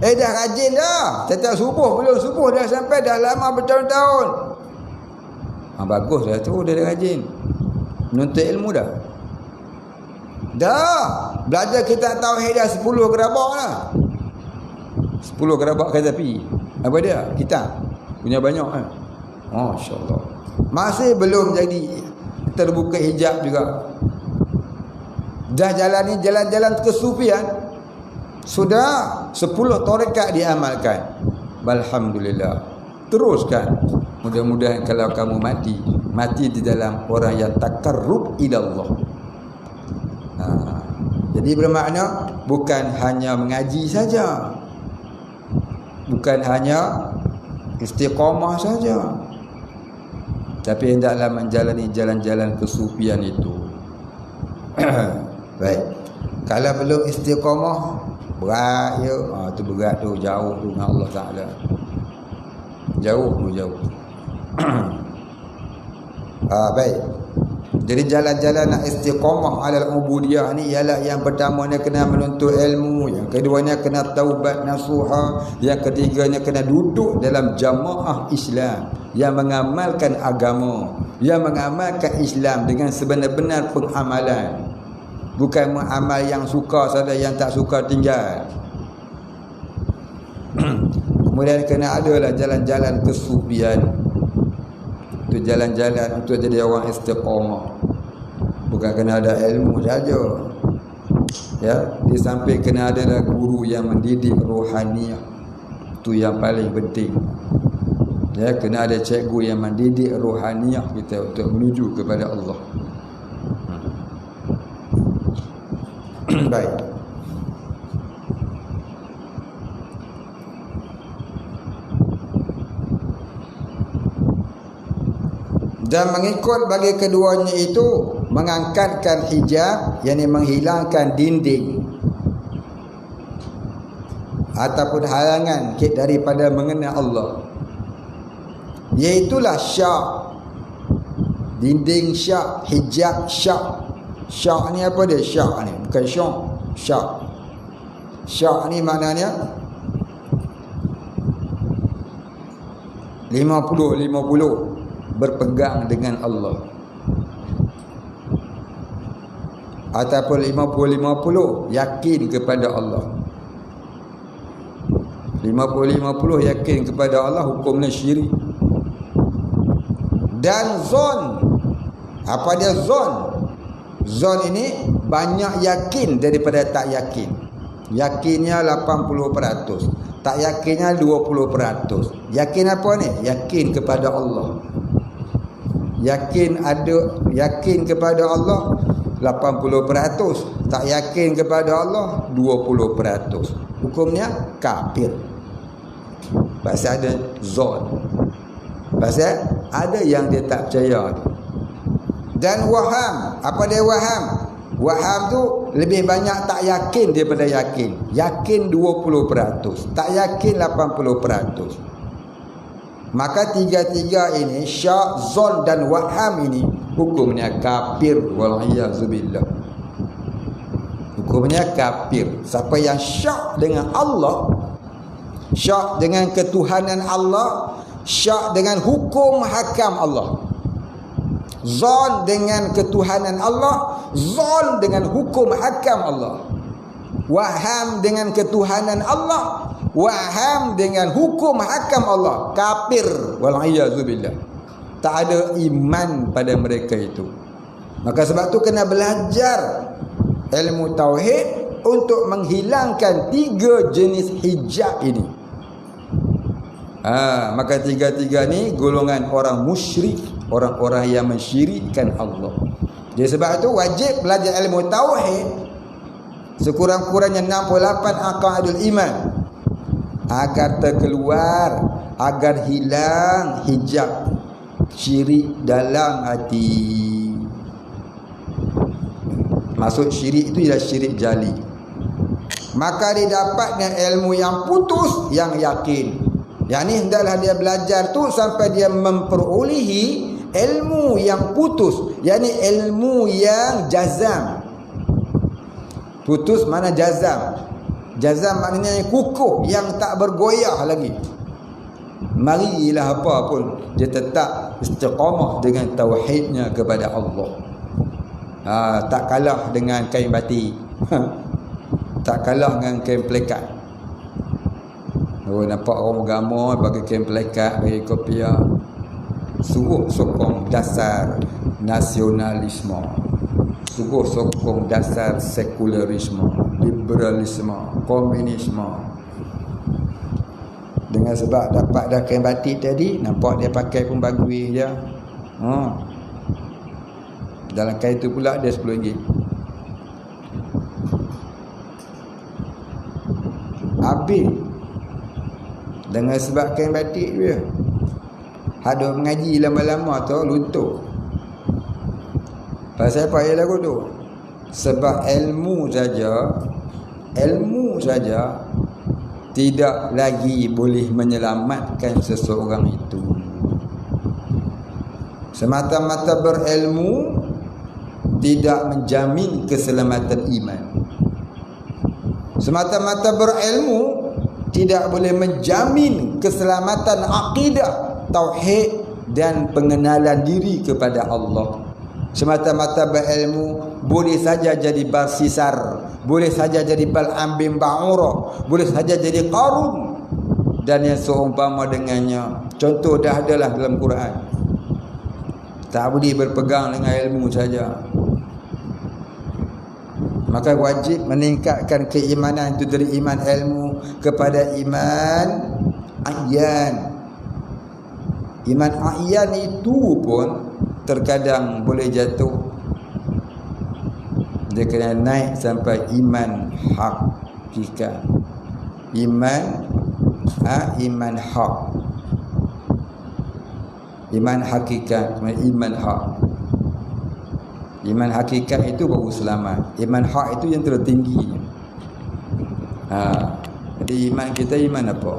Dah rajin dah. Setiap subuh, belum subuh dah sampai, dah lama bertahun-tahun. Bagus dah tu, dah rajin menuntut ilmu dah. Belajar kitab tauhid dah 10 gerabak lah. 10 gerabak kata pi. Apa dia? Kitab punya banyak kan. Masya-Allah. Masih belum jadi terbuka hijab juga. Dah jalan ni jalan-jalan kesufian. Sudah 10 tarekat diamalkan. Alhamdulillah. Teruskan. Mudah-mudahan kalau kamu mati di dalam orang yang takarrub ila Allah. Jadi bermakna bukan hanya mengaji saja, bukan hanya istiqamah saja, tapi hendaklah menjalani jalan-jalan kesufian itu. Baik. Kalau belum istiqamah, berat ya. Tu berat tu, jauh tu dengan Allah Taala. Jauh. Baik. Jadi jalan-jalan nak istiqamah alal ubudiyah ni ialah yang pertamanya kena menuntut ilmu, yang keduanya kena taubat nasuha, yang ketiganya kena duduk dalam jamaah Islam yang mengamalkan agama, yang mengamalkan Islam dengan sebenar-benar pengamalan. Bukan mengamal yang suka saja, yang tak suka tinggal. Kemudian kena adalah jalan-jalan kesufian. Itu jalan-jalan untuk jadi orang istiqamah. Bukan kena ada ilmu saja. Ya, di samping kena ada guru yang mendidik rohaniah. Itu yang paling penting. Ya, kena ada cikgu yang mendidik rohaniah kita untuk menuju kepada Allah. Baik. Dan mengikut bagi keduanya itu mengangkatkan hijab, yakni menghilangkan dinding ataupun halangan daripada mengenal Allah, iaitulah syak. Dinding syak, hijab syak. Syak ni apa dia? Syak ni bukan syak. Syak. Syak ni maknanya 50-50 berpegang dengan Allah, ataupun 50-50 yakin kepada Allah. 50-50 yakin kepada Allah, hukumnya syirik. Dan zon, apa dia zon? Zon ini banyak yakin daripada tak yakin. Yakinnya 80%, tak yakinnya 20%. Yakin apa ni? Yakin kepada Allah. Yakin kepada Allah 80%, tak yakin kepada Allah 20%. Hukumnya kafir. Pasal ada zon. Pasal ada yang dia tak percaya. Dan waham, apa dia waham? Waham tu lebih banyak tak yakin daripada yakin. Yakin 20%, tak yakin 80%. Maka tiga-tiga ini, syak, zon dan waham ini, hukumnya kafir. Wal'iyazubillah. Hukumnya kafir. Siapa yang syak dengan Allah, syak dengan ketuhanan Allah, syak dengan hukum hakam Allah, zon dengan ketuhanan Allah, zon dengan hukum hakam Allah, waham dengan ketuhanan Allah, waham dengan hukum hakam Allah, kafir. Wal'iyazubillah. Tak ada iman pada mereka itu. Maka sebab tu kena belajar ilmu tauhid untuk menghilangkan tiga jenis hijab ini. Maka tiga-tiga ni golongan orang musyrik, orang-orang yang mensyirikkan Allah. Jadi sebab tu wajib belajar ilmu tauhid sekurang-kurangnya 68 aqaidul iman, agar terkeluar, agar hilang hijab syirik dalam hati. Maksud syirik itu ialah syirik jali. Maka didapatnya ilmu yang putus, yang yakin. Yang ni hendaklah dia belajar tu sampai dia memperolehi ilmu yang putus, yakni ilmu yang jazam. Putus mana jazam? Jazam maknanya kukuh, yang tak bergoyah lagi. Marilah apa pun dia tetap istiqamah dengan tauhidnya kepada Allah. Tak kalah dengan kain batik. Tak kalah dengan kain pelekat. Nampak orang agama bagi kain pelekat, bagi kopiah. Sungguh sokong dasar nasionalisme, sungguh sokong dasar sekularisme, liberalisme, komunisme. Dengan sebab dapat dah kain batik tadi, nampak dia pakai pun bagus je. Dalam kain tu pula dia RM10. Habis dengan sebab kain batik dia. Ada mengaji lama-lama tu luntur. Pasal apa ia lagu tu? Sebab ilmu saja tidak lagi boleh menyelamatkan seseorang itu. Semata-mata berilmu tidak menjamin keselamatan iman. Semata-mata berilmu tidak boleh menjamin keselamatan akidah, tauhid dan pengenalan diri kepada Allah. Semata-mata berilmu boleh saja jadi barsisar, boleh saja jadi Bal'am bin Ba'urah, boleh saja jadi Qarun dan yang seumpama dengannya. Contoh dah adalah dalam Quran. Tak boleh berpegang dengan ilmu saja. Maka wajib meningkatkan keimanan itu dari iman ilmu kepada iman a'yan. Iman a'yan itu pun terkadang boleh jatuh. Dia kena naik sampai iman hakikat. Iman hak. Iman hakikat, iman hak. Iman hakikat itu baru selamat. Iman hak itu yang tertinggi. Jadi iman kita iman apa?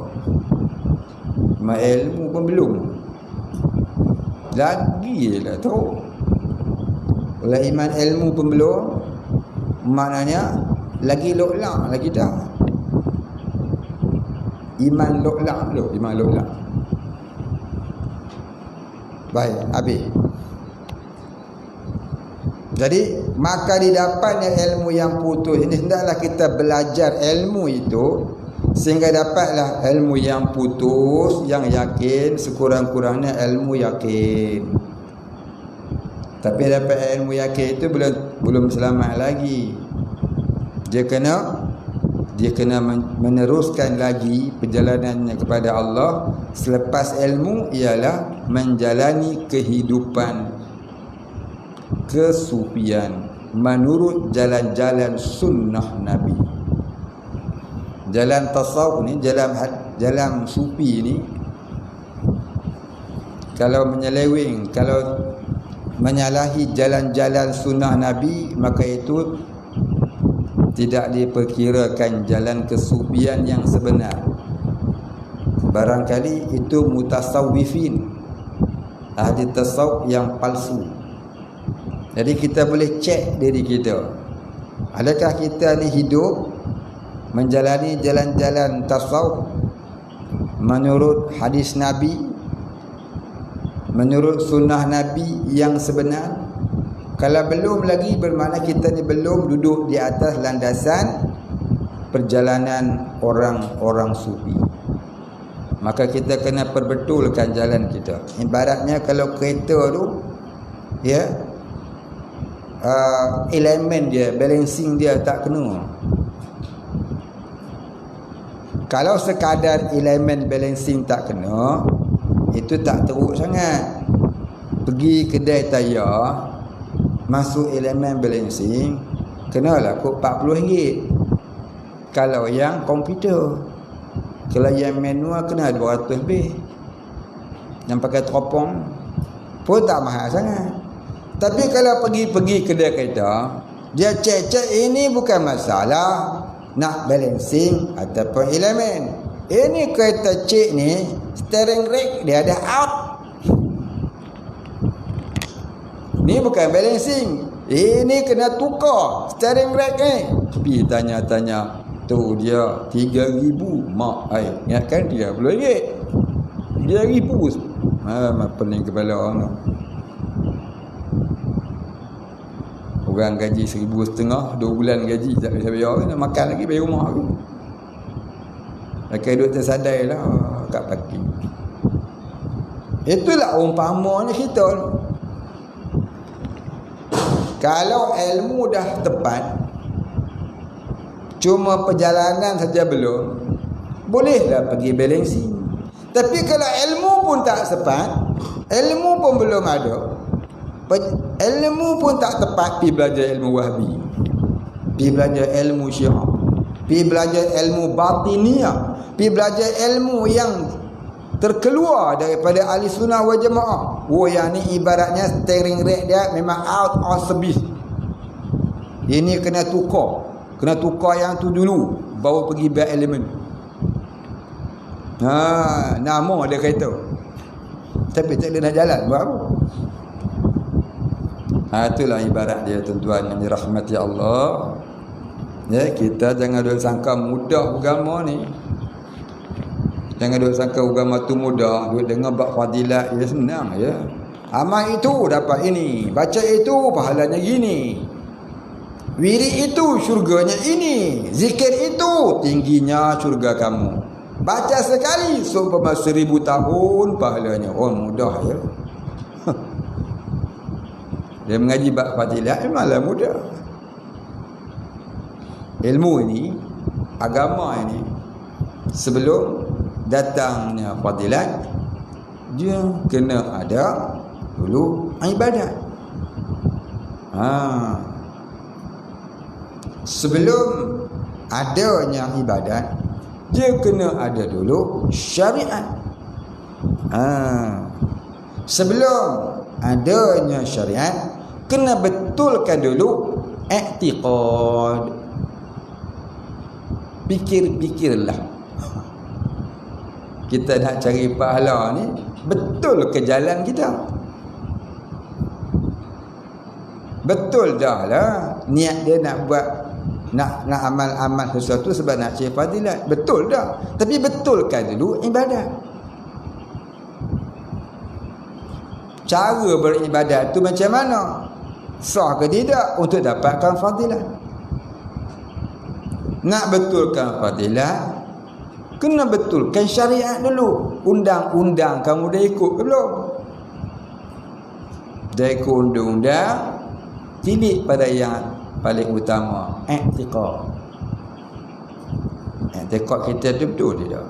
Iman ilmu pun belum. Lagi lah tu. Kalau iman ilmu pun belum, maknanya lagi lo'lak lagi dah. Iman lo'lak dulu, iman lo'lak. Baik, habis. Jadi maka didapatnya ilmu yang putus ini, hendaklah kita belajar ilmu itu sehingga dapatlah ilmu yang putus, yang yakin, sekurang-kurangnya ilmu yakin. Tapi dapat ilmu yakin itu belum selamat lagi. Dia kena meneruskan lagi perjalanannya kepada Allah. Selepas ilmu ialah menjalani kehidupan kesufian menurut jalan-jalan sunnah Nabi. Jalan tasawuf ni, jalan sufi ni, kalau menyeleweng, kalau menyalahi jalan-jalan sunnah Nabi, maka itu tidak diperkirakan jalan kesufian yang sebenar. Barangkali itu mutasawwifin, ahli tasawuf yang palsu. Jadi kita boleh cek diri kita, adakah kita ni hidup menjalani jalan-jalan tasawuf menurut hadis Nabi, menurut sunnah Nabi yang sebenar? Kalau belum lagi, bermakna kita ni belum duduk di atas landasan perjalanan orang-orang sufi. Maka kita kena perbetulkan jalan kita. Ibaratnya kalau kereta tu, ya, elemen dia, balancing dia tak kena. Kalau sekadar elemen balancing tak kena, itu tak teruk sangat. Pergi kedai tayar, masuk elemen balancing, kenalah kot RM40. Kalau yang komputer, kalau yang manual kena 200 lebih. Yang pakai teropong pun tak mahal sangat. Tapi kalau pergi kedai kereta, dia cek ini bukan masalah nak balancing ataupun elemen. Ini kereta cek ni, steering rack dia ada out. Ni bukan balancing, ini kena tukar steering rack ni. Pergi tanya-tanya, tu dia 3,000 mak. Ingatkan RM30. 3,000. Pening kepala orang tu. Orang gaji 1,500, 2 bulan gaji tak bisa bayar, nak makan lagi bayar rumah aku. Pakai duit tersadai lah kat parking. Itulah umpamanya kita. Kalau ilmu dah tepat, cuma perjalanan saja belum, bolehlah pergi balancing. Tapi kalau ilmu pun tak tepat, ilmu pun belum ada, ilmu pun tak tepat, pergi belajar ilmu Wahbi, pergi belajar ilmu Syiah, pergi belajar ilmu Batiniyah, pergi belajar ilmu yang terkeluar daripada ahli sunnah wal jamaah. Yang ni ibaratnya steering rack dia memang out of service. Ini kena tukar yang tu dulu, baru pergi buat elemen. Nama dia kereta, tapi tak ada nak jalan baru. Itulah ibarat dia, tuan-tuan yang dirahmati Allah. Ya, kita jangan duk sangka mudah agama ni. Jangan duk sangka agama tu mudah. Duk dengar bab fadilat ya senang ya. Amal itu dapat ini, baca itu pahalanya gini, wirid itu syurganya ini, zikir itu tingginya syurga kamu. Baca sekali seumpama 1000 tahun pahalanya. Oh mudah ya. Dia mengaji bab fadilat memanglah mudah. Ilmu ini, agama ini, sebelum datangnya fadilat, dia kena ada dulu ibadat. sebelum adanya ibadat, dia kena ada dulu syariat. Sebelum adanya syariat, kena betulkan dulu i'tiqad. Fikirlah. Kita nak cari pahala ni, betul ke jalan kita? Betul dah lah niat dia nak buat, nak amal-amal sesuatu sebab nak cari fadilat. Betul dah. Tapi betulkan dulu ibadat. Cara beribadat tu macam mana? Sah ke tidak untuk dapatkan fadilat? Nak betulkan fadilat, kena betulkan syariat dulu. Undang-undang kamu dah ikut ke belum? Dah ikut undang-undang, tilik pada yang paling utama, i'tiqad. I'tiqad kita tu betul tidak?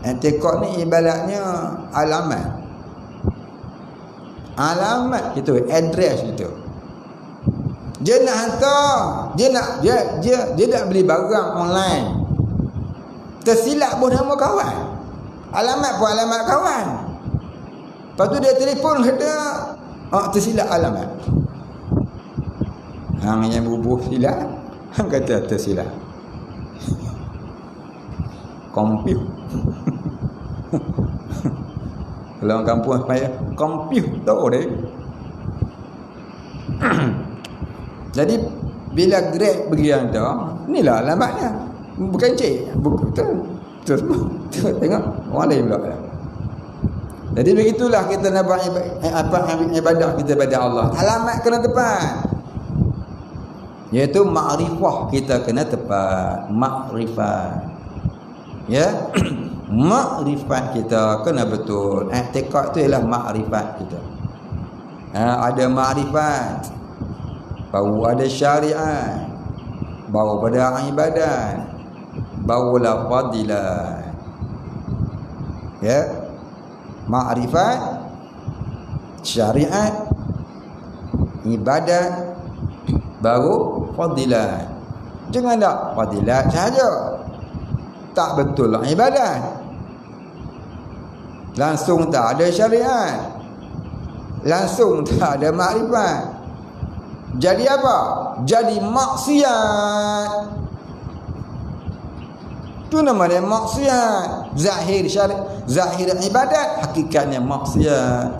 I'tiqad ni ibaratnya alamat gitu, address gitu. Dia nak hantar, dia nak beli barang online. Tersilap pun nama kawan. Alamat pun alamat kawan. Lepas tu dia telefon kata, tersilap alamat. Hang yang bubuh silap, hang kata tersilap. Kompil. Kalau orang kampung supaya komputer dia. Jadi bila Grab pergi hantar, inilah alamatnya. Bukan cik, betul. Tengok orang lain pula. Jadi begitulah kita nak buat ibadah kita pada Allah. Alamat kena tepat. Iaitu makrifah kita kena tepat. Makrifat. Ya. Makrifat kita kena betul. I'tiqad tu ialah makrifat kita. Ada makrifat, baru ada syariat, baru pada ibadat, barulah fadilat. Ya. Makrifat, syariat, ibadat, baru fadilat. Jangan tak fadilat sahaja, tak betul lah ibadat, langsung tak ada syariat, langsung tak ada makrifat. Jadi apa? Jadi maksiat. Itu namanya maksiat. Zahir syariat, zahir ibadat, hakikatnya maksiat.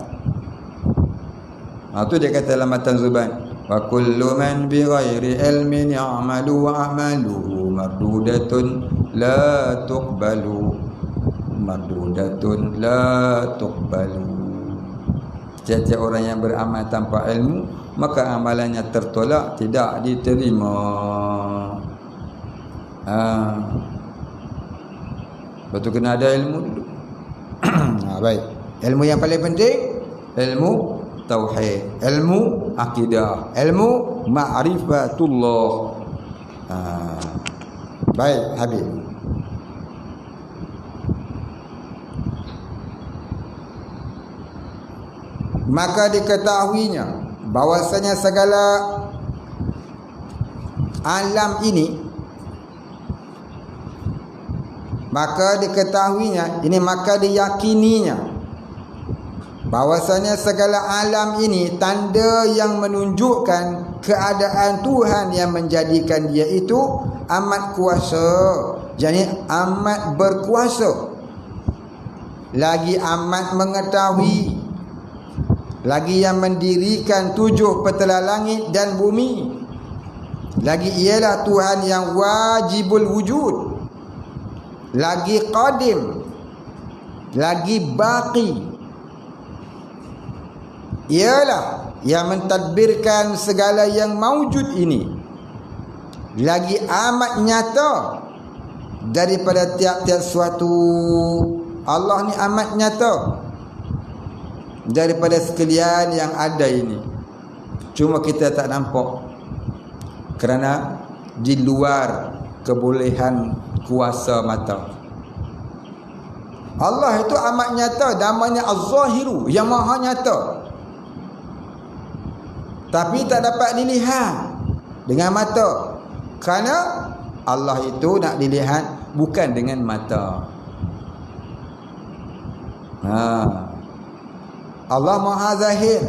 Itu dia kata dalam matan Zuban, wa kullu man bi ghairi ilmin ya'malu wa amaluhu mardudatun la tuqbalu. Mardudatun la tuqbalu. Setiap orang yang beramal tanpa ilmu, maka amalannya tertolak, tidak diterima. Betul, kena ada ilmu dulu. Baik. Ilmu yang paling penting, ilmu tauhid, ilmu akidah, ilmu ma'rifatullah. Baik, Habib. Maka diketahuinya bahwasanya segala alam ini, maka diketahuinya ini, maka diyakininya bahwasanya segala alam ini tanda yang menunjukkan keadaan Tuhan yang menjadikan dia itu amat kuasa. Jadi amat berkuasa, lagi amat mengetahui, lagi yang mendirikan 7 petala langit dan bumi, lagi ialah Tuhan yang wajibul wujud, lagi qadim, lagi baqi, ialah yang mentadbirkan segala yang maujud ini, lagi amat nyata daripada tiap-tiap suatu. Allah ni amat nyata daripada sekalian yang ada ini. Cuma kita tak nampak kerana di luar kebolehan kuasa mata. Allah itu amat nyata, namanya Az-Zahiru, yang maha nyata, tapi tak dapat dilihat. dengan mata. Kerana Allah itu nak dilihat bukan dengan mata. Allah Maha Zahir,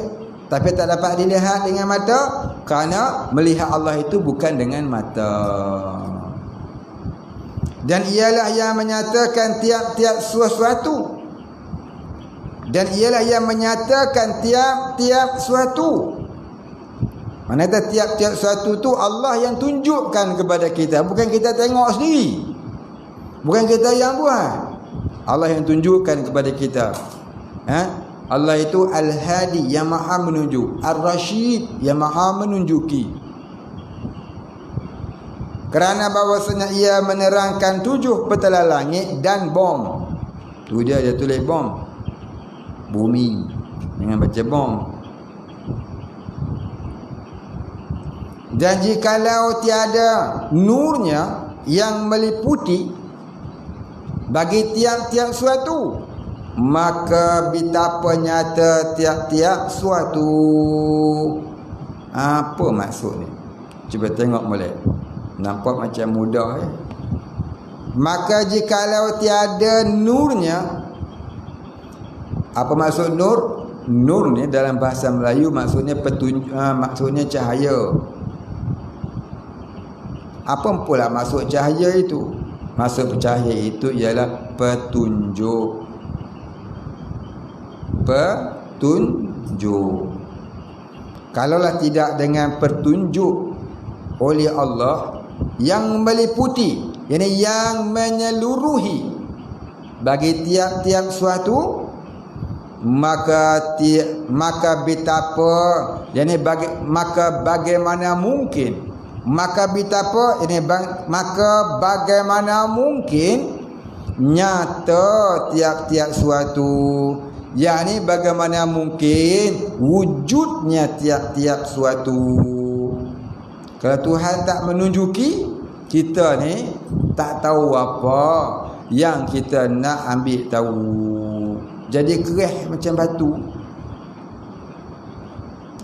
tapi tak dapat dilihat dengan mata, kerana melihat Allah itu bukan dengan mata. Dan ialah yang menyatakan tiap-tiap sesuatu. Dan ialah yang menyatakan tiap-tiap sesuatu. Mana kata tiap-tiap sesuatu tu Allah yang tunjukkan kepada kita, bukan kita tengok sendiri, bukan kita yang buat. Allah yang tunjukkan kepada kita. Allah itu Al-Hadi, yang maha menunjuk, Ar-Rashid, yang maha menunjuki. Kerana bahawasanya ia menerangkan 7 petala langit dan bom. Tu dia tulis bom, bumi, jangan baca bom. Dan jikalau tiada nurnya yang meliputi bagi tiap-tiap suatu, maka betapa nyata tiap-tiap suatu. Apa maksud ni? Cuba tengok boleh. Nampak macam mudah Maka jikalau tiada nurnya. Apa maksud nur? Nur ni dalam bahasa Melayu maksudnya maksudnya cahaya. Apa pula maksud cahaya itu? Maksud cahaya itu ialah petunjuk. Petunjuk. Kalaulah tidak dengan petunjuk oleh Allah yang meliputi, yakni yang menyeluruhi bagi tiap-tiap suatu, maka betapa, yakni maka bagaimana mungkin, maka betapa ini maka bagaimana mungkin nyata tiap-tiap suatu, yakni bagaimana mungkin wujudnya tiap-tiap suatu. Kalau Tuhan tak menunjuki, kita ni tak tahu apa yang kita nak ambil tahu. Jadi kerah macam batu.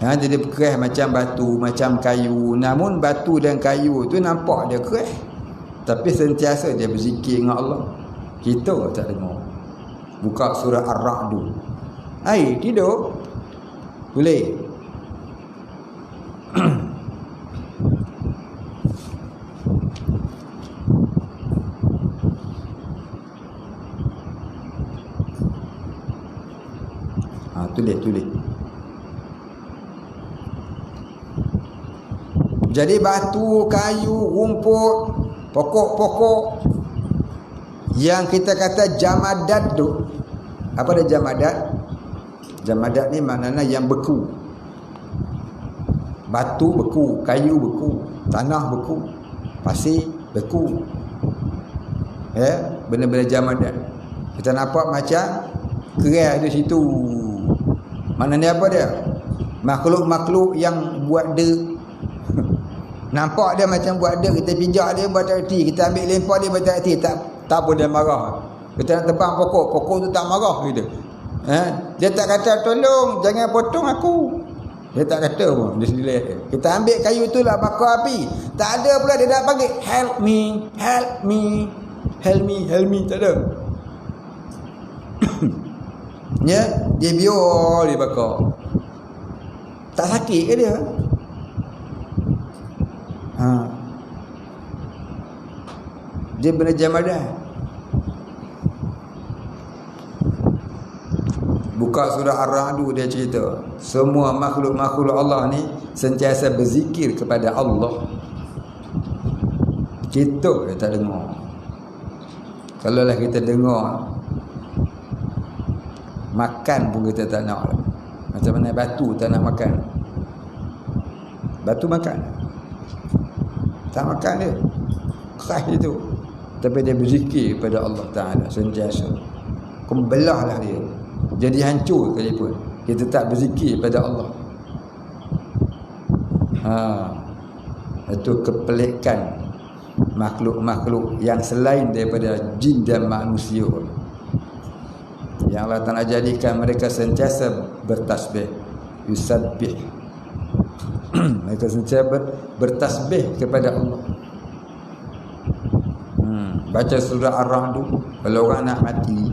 Jadi kerah macam batu, macam kayu. Namun batu dan kayu tu nampak dia kerah, tapi sentiasa dia berzikir dengan Allah. Kita tak dengar. Buka surah Ar-Ra'd. Tidur boleh. Tulis. Jadi batu, kayu, rumput, pokok-pokok yang kita kata jamadat tu. Apa dia jamadat? Jamadat ni maknanya yang beku. Batu beku, kayu beku, tanah beku, pasir beku. Benda-benda jamadat. Kita nampak macam kerah di situ. Maknanya apa dia? Makhluk-makhluk yang buat dek. Nampak dia macam buat dek, kita pijak dia buat tak erti, kita ambil lempar dia buat tak erti, tak pun dia marah. Kita nak tebang pokok tu tak marah kita. Dia tak kata tolong jangan potong aku. Dia tak kata pun, dia sendiri. Kita ambil kayu tu lah bakar api. Tak ada pula dia nak panggil help me, tak ada. Dia biar dia bakar. Tak sakit ke dia? Dia benda jamadah. Buka surah Ar-Ra'd, dia cerita semua makhluk-makhluk Allah ni sentiasa berzikir kepada Allah. Kita tak dengar. Kalaulah kita dengar, makan pun kita tak nak. Macam mana batu tak nak makan? Batu makan? Tak makan dia. Keras itu. Tapi dia berzikir kepada Allah Ta'ala sentiasa. Kembelahlah dia. Jadi hancur sekalipun kita tak berzikir pada Allah. Itu kepelikan makhluk-makhluk yang selain daripada jin dan manusia, yang Allah Ta'ala jadikan mereka sentiasa bertasbih, yusabbih. Mereka sentiasa bertasbih kepada Allah. Baca surah Ar-Ra'd kalau orang nak mati,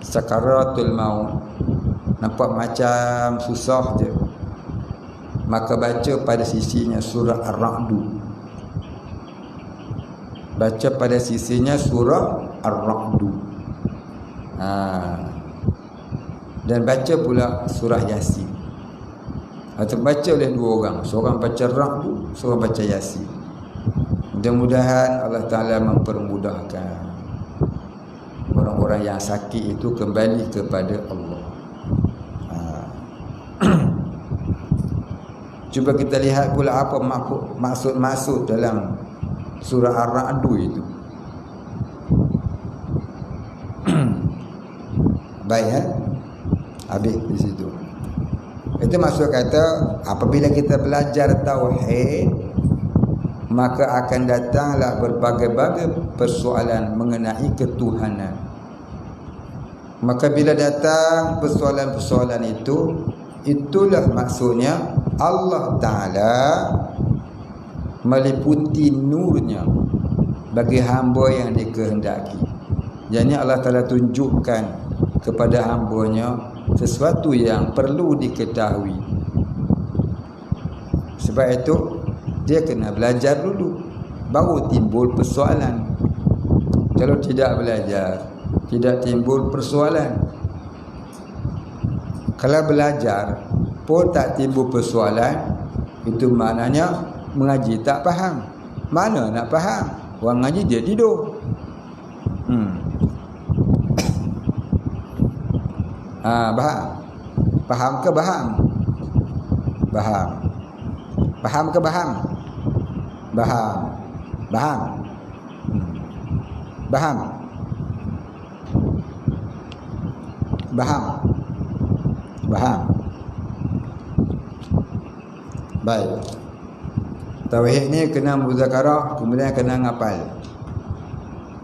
sakaratul maut, nampak macam susah je, maka baca pada sisinya surah Ar-Ra'd. Baca pada sisinya surah Ar-Ra'd. Dan baca pula surah Yasin. Atau baca oleh dua orang, seorang baca Ra'd, seorang baca Yasin. Mudah-mudahan Allah Ta'ala mempermudahkan orang-orang yang sakit itu kembali kepada Allah. Cuba kita lihat pula apa maksud dalam surah Ar-Ra'd itu. Baik, habis di situ. Itu maksud kata apabila kita belajar tauhid, maka akan datanglah berbagai-bagai persoalan mengenai ketuhanan. Maka bila datang persoalan-persoalan itu, itulah maksudnya Allah Ta'ala meliputi nurnya bagi hamba yang dikehendaki. Jadi Allah Ta'ala tunjukkan kepada hambanya sesuatu yang perlu diketahui. Sebab itu dia kena belajar dulu, baru timbul persoalan. Kalau tidak belajar, tidak timbul persoalan. Kalau belajar pun tak timbul persoalan, itu maknanya mengaji tak faham. Mana nak faham? Orang ngaji dia tidur. Faham? Faham ke faham? Faham. Faham ke faham? Faham. Faham. Faham. Faham. Faham. Baik. Tauhid ni kena muzakarah, kemudian kena ngapal.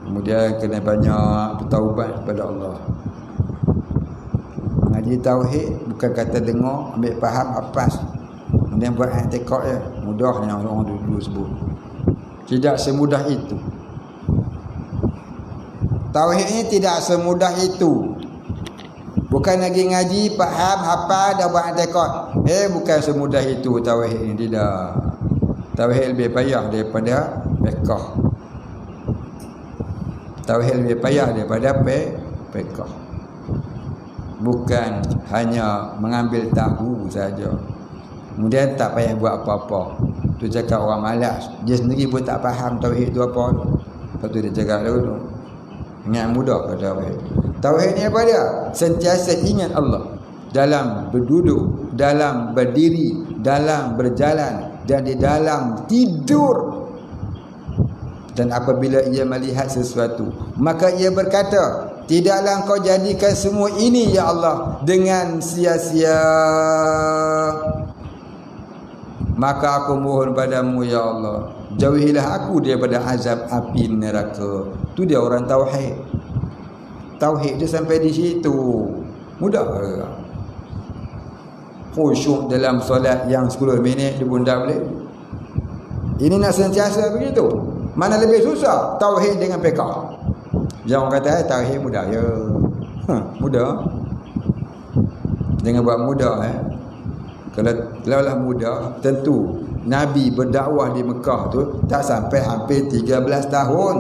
Kemudian kena banyak bertaubat kepada Allah. Mengaji tauhid bukan kata dengar, ambil faham, hafaz, kemudian buat i'tiqad je. Mudahnya orang dulu sebut. Tidak semudah itu. Tauhid ini tidak semudah itu. Bukan lagi ngaji, faham, hafal, dah buat i'tiqad. Bukan semudah itu tauhid ini, tidak. Tauhid lebih payah daripada fiqh. Tauhid lebih payah daripada fiqh. Bukan hanya mengambil tahu saja, kemudian tak payah buat apa-apa. Tu cakap orang malas, dia sendiri pun tak faham tauhid tu apa. Lepas tu dia cakap dulu, ingat mudah ke tauhid? Tauhid ni apa dia? Sentiasa ingat Allah dalam berduduk, dalam berdiri, dalam berjalan, dan di dalam tidur. Dan apabila ia melihat sesuatu, maka ia berkata, tidaklah engkau jadikan semua ini ya Allah dengan sia-sia. Maka aku mohon padamu ya Allah, jauhilah aku daripada azab api neraka. Tu dia orang tauhid. Tauhid dia sampai di situ. Mudah ke? Khusyuk dalam solat yang 10 minit dia pun tak boleh. Ini nak sentiasa begitu. Mana lebih susah? Tauhid dengan fiqh. Jangan kata tauhid mudah ya. Mudah. Jangan buat mudah Kalau lah mudah, tentu Nabi berdakwah di Mekah tu tak sampai hampir 13 tahun.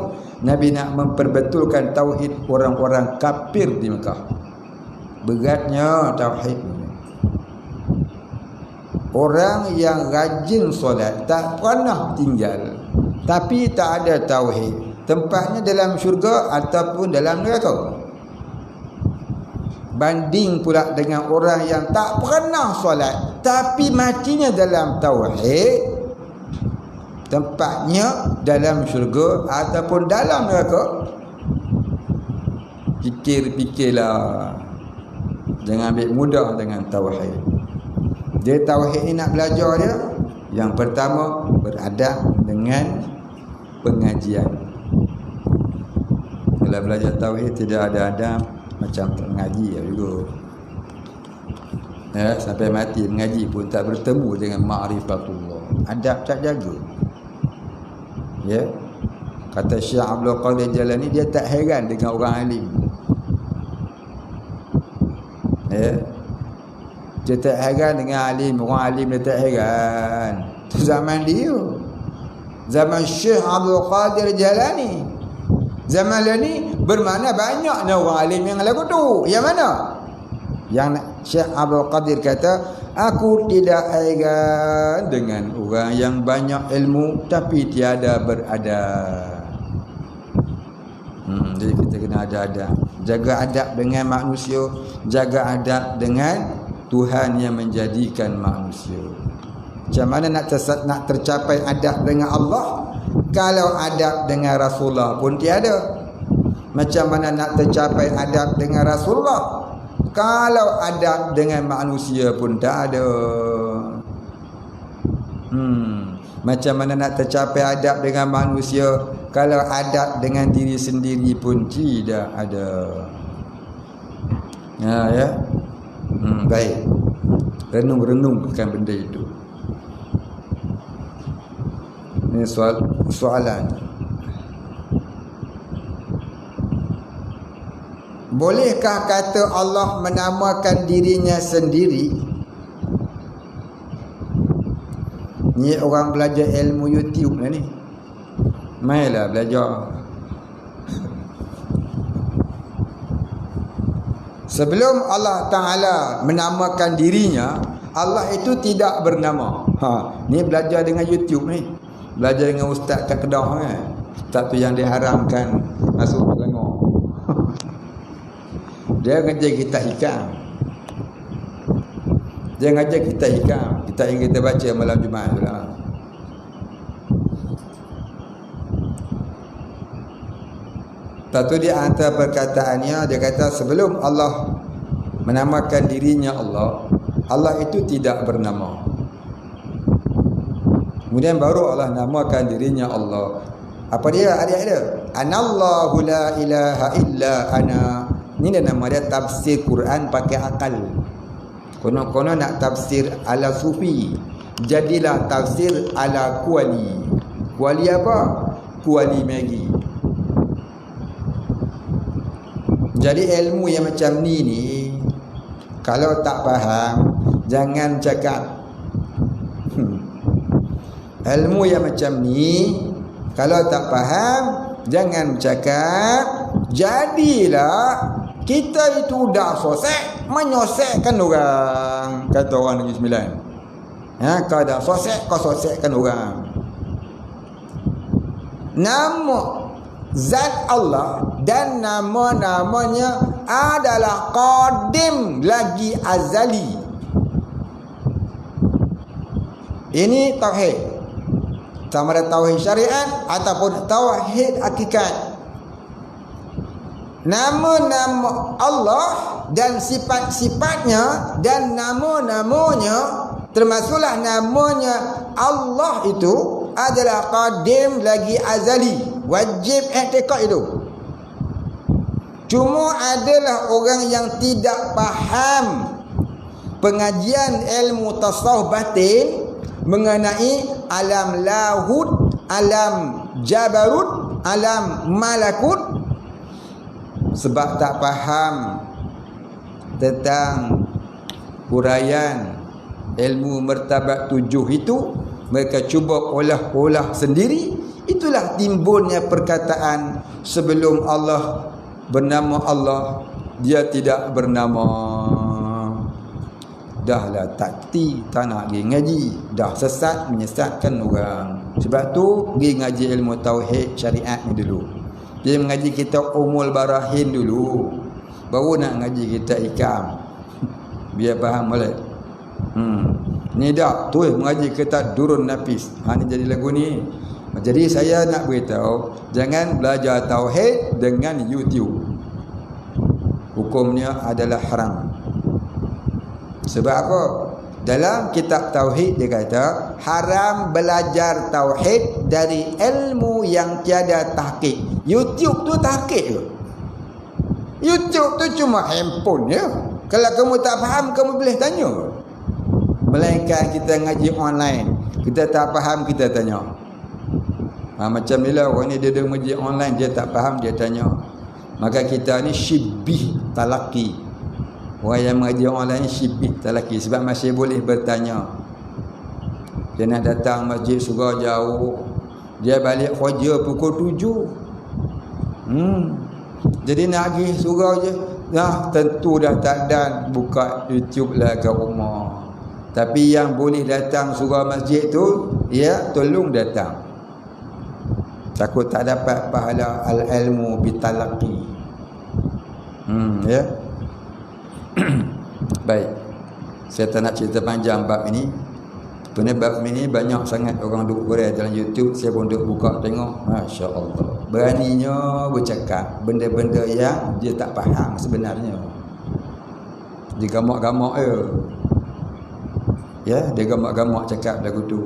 Nabi nak memperbetulkan tauhid orang-orang kafir di Mekah. Beratnya tauhid. Orang yang rajin solat tak pernah tinggal, tapi tak ada tauhid, tempatnya dalam syurga ataupun dalam neraka. Banding pula dengan orang yang tak pernah solat tapi matinya dalam tauhid, tempatnya dalam syurga ataupun dalam neraka. Fikir-fikirlah, jangan ambil mudah dengan tauhid. Dia tauhid ni nak belajar dia, yang pertama beradab dengan pengajian. Kalau belajar tauhid tidak ada adab, macam mengaji juga. Ya, sampai mati mengaji pun tak bertemu dengan ma'rifatullah. Adab tak jaga. Ya. Kata Syekh Abdul Qadir Jalani, dia tak heran dengan orang alim. Ya. Dia tak heran dengan alim. Orang alim dia tak heran. Itu zaman dia. Zaman Syekh Abdul Qadir Jalani. Zaman dia ni bermakna banyaknya orang alim yang lagu tu. Yang mana? Yang Syekh Abdul Qadir kata, aku tidak heran dengan orang yang banyak ilmu tapi tiada beradab. Jadi kita kena ada adab. Jaga adab dengan manusia, jaga adab dengan Tuhan yang menjadikan manusia. Macam mana nak tercapai adab dengan Allah kalau adab dengan Rasulullah pun tiada? Macam mana nak tercapai adab dengan Rasulullah kalau adab dengan manusia pun tak ada? Macam mana nak tercapai adab dengan manusia kalau adab dengan diri sendiri pun tidak ada? Ya. Baik. Renung-renungkan benda itu. Ini soalan. Bolehkah kata Allah menamakan dirinya sendiri? Ni orang belajar ilmu YouTube lah ni. Mainlah belajar. Sebelum Allah Ta'ala menamakan dirinya, Allah itu tidak bernama. Ni belajar dengan YouTube ni. Belajar dengan ustaz kat Kedah kan. Ustaz tu yang diharamkan masuk Selangor. Dia ngajar kita hikam. Dia ngajar kita hikam. Kita yang kita baca malam Jumaat tu lah. Satu di antara perkataannya, dia kata sebelum Allah menamakan dirinya Allah, Allah itu tidak bernama. Kemudian baru Allah namakan dirinya Allah. Apa dia? Adik dia. Anallahu la ilaha illa ana. Ini dia nama dia tafsir Quran pakai akal. Konon-konon nak tafsir ala sufi, jadilah tafsir ala kuali. Kuali apa? Kuali Maggi. Jadi ilmu yang macam ni kalau tak faham jangan cakap. Ilmu yang macam ni kalau tak faham jangan bercakap. Jadilah kita itu dah sosek menyosekkan orang, kata orang Negeri Sembilan. Kau dah sosek, kau sosekkan orang. Nama zat Allah dan nama-namanya adalah qadim lagi azali. Ini tauhid. Sama ada tauhid syariat ataupun tauhid hakikat. Nama-nama Allah dan sifat-sifatnya dan nama-namanya, termasuklah namanya Allah itu adalah qadim lagi azali. Wajib i'tiqad itu. Cuma adalah orang yang tidak faham pengajian ilmu tasawuf batin mengenai alam lahut, alam jabarut, alam malakut, sebab tak faham tentang huraian ilmu martabat 7 itu, mereka cuba olah-olah sendiri. Itulah timbulnya perkataan sebelum Allah bernama Allah, dia tidak bernama. Dahlah takti, tak nak pergi ngaji, dah sesat, menyesatkan orang. Sebab tu pergi ngaji ilmu tauhid syariat ni dulu. Dia mengaji kita umul barahin dulu, baru nak ngaji kita ikam. Biar faham boleh. Ni dah tu mengaji kita durun nafis. Ni jadi lagu ni. Jadi saya nak beritahu, jangan belajar tauhid dengan YouTube. Hukumnya adalah haram. Sebab apa? Dalam kitab tauhid dia kata haram belajar tauhid dari ilmu yang tiada tahqiq. YouTube tu tahqiq ke? YouTube tu cuma handphone je. Kalau kamu tak faham, kamu boleh tanya. Melainkan kita ngaji online, kita tak faham, kita tanya. Macam bila orang ni dia mengaji online, dia tak faham, dia tanya. Maka kita ni syibih talaki. Orang yang mengaji online ni syibih talaki, sebab masih boleh bertanya. Dia nak datang masjid surau jauh, dia balik kerja pukul 7. Jadi nak pergi surau je, tentu dah tak dan buka YouTube lah kat rumah. Tapi yang boleh datang surau masjid tu, ya tolong datang. Takut tak dapat pahala al-ilmu bitalaqi. Ya. Baik. Saya tak nak cerita panjang bab ini. Kerana bab ini banyak sangat orang duk huraikan dalam YouTube. Saya pun duk buka tengok. Masya Allah, beraninya bercakap benda-benda yang dia tak faham sebenarnya. Dia gamak-gamak je. Ya, dia gamak-gamak cakap lagu tu.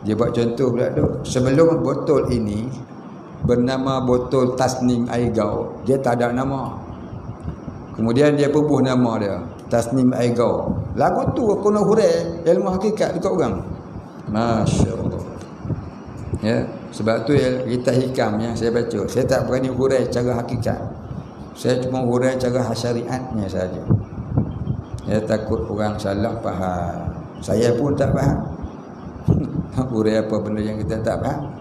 Dia buat contoh pula tu. Sebelum botol ini bernama botol Tasnim Aigau, dia tak ada nama. Kemudian dia pubuh nama dia Tasnim Aigau. Lagu tu aku nak hurai ilmu hakikat dekat orang. Masya Allah. Ya, sebab tu kita hikam yang saya baca, saya tak berani hurai cara hakikat. Saya cuma hurai cara syariatnya saja. Ya, takut orang salah faham. Saya pun tak faham. Hurai apa benda yang kita tak faham.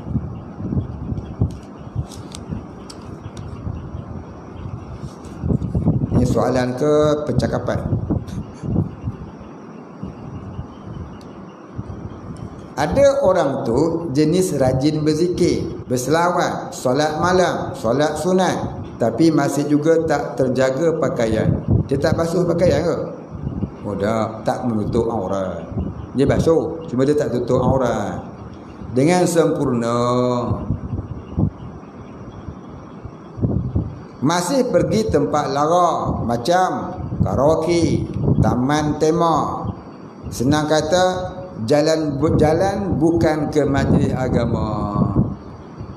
Ini soalan ke percakapan. Ada orang tu jenis rajin berzikir, berselawat, solat malam, solat sunat, tapi masih juga tak terjaga pakaian. Dia tak basuh pakaian ke? Oh dah, tak menutup aurat. Dia basuh, cuma dia tak tutup aurat dengan sempurna. Masih pergi tempat lara macam karaoke, taman tema. Senang kata, jalan bukan ke majlis agama.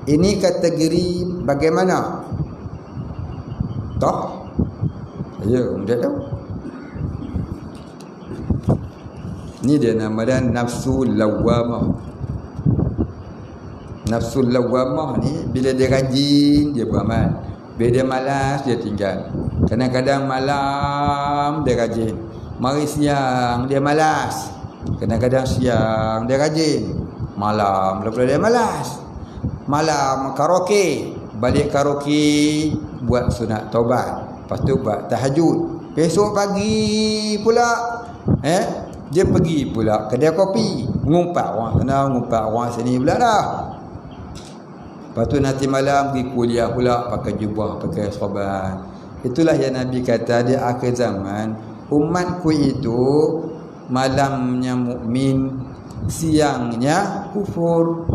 Ini kategori bagaimana? Toh? Ya, dia tahu. Ini dia nama dia nafsu lawamah. Nafsu lawamah ni bila dia rajin dia beramal. Bila dia malas dia tinggal. Kadang-kadang malam dia rajin, mari siang dia malas. Kadang-kadang siang dia rajin, malam lepas dia malas. Malam karaoke, balik karaoke buat sunat taubat, lepas tu buat tahajud. Besok pagi pula dia pergi pula kedai kopi, ngumpat orang sana, ngumpat orang sini pula dah. Lepas tu nanti malam pergi kuliah pula, pakai jubah, pakai sorban. Itulah yang Nabi kata di akhir zaman, umatku itu malamnya mukmin, siangnya kufur.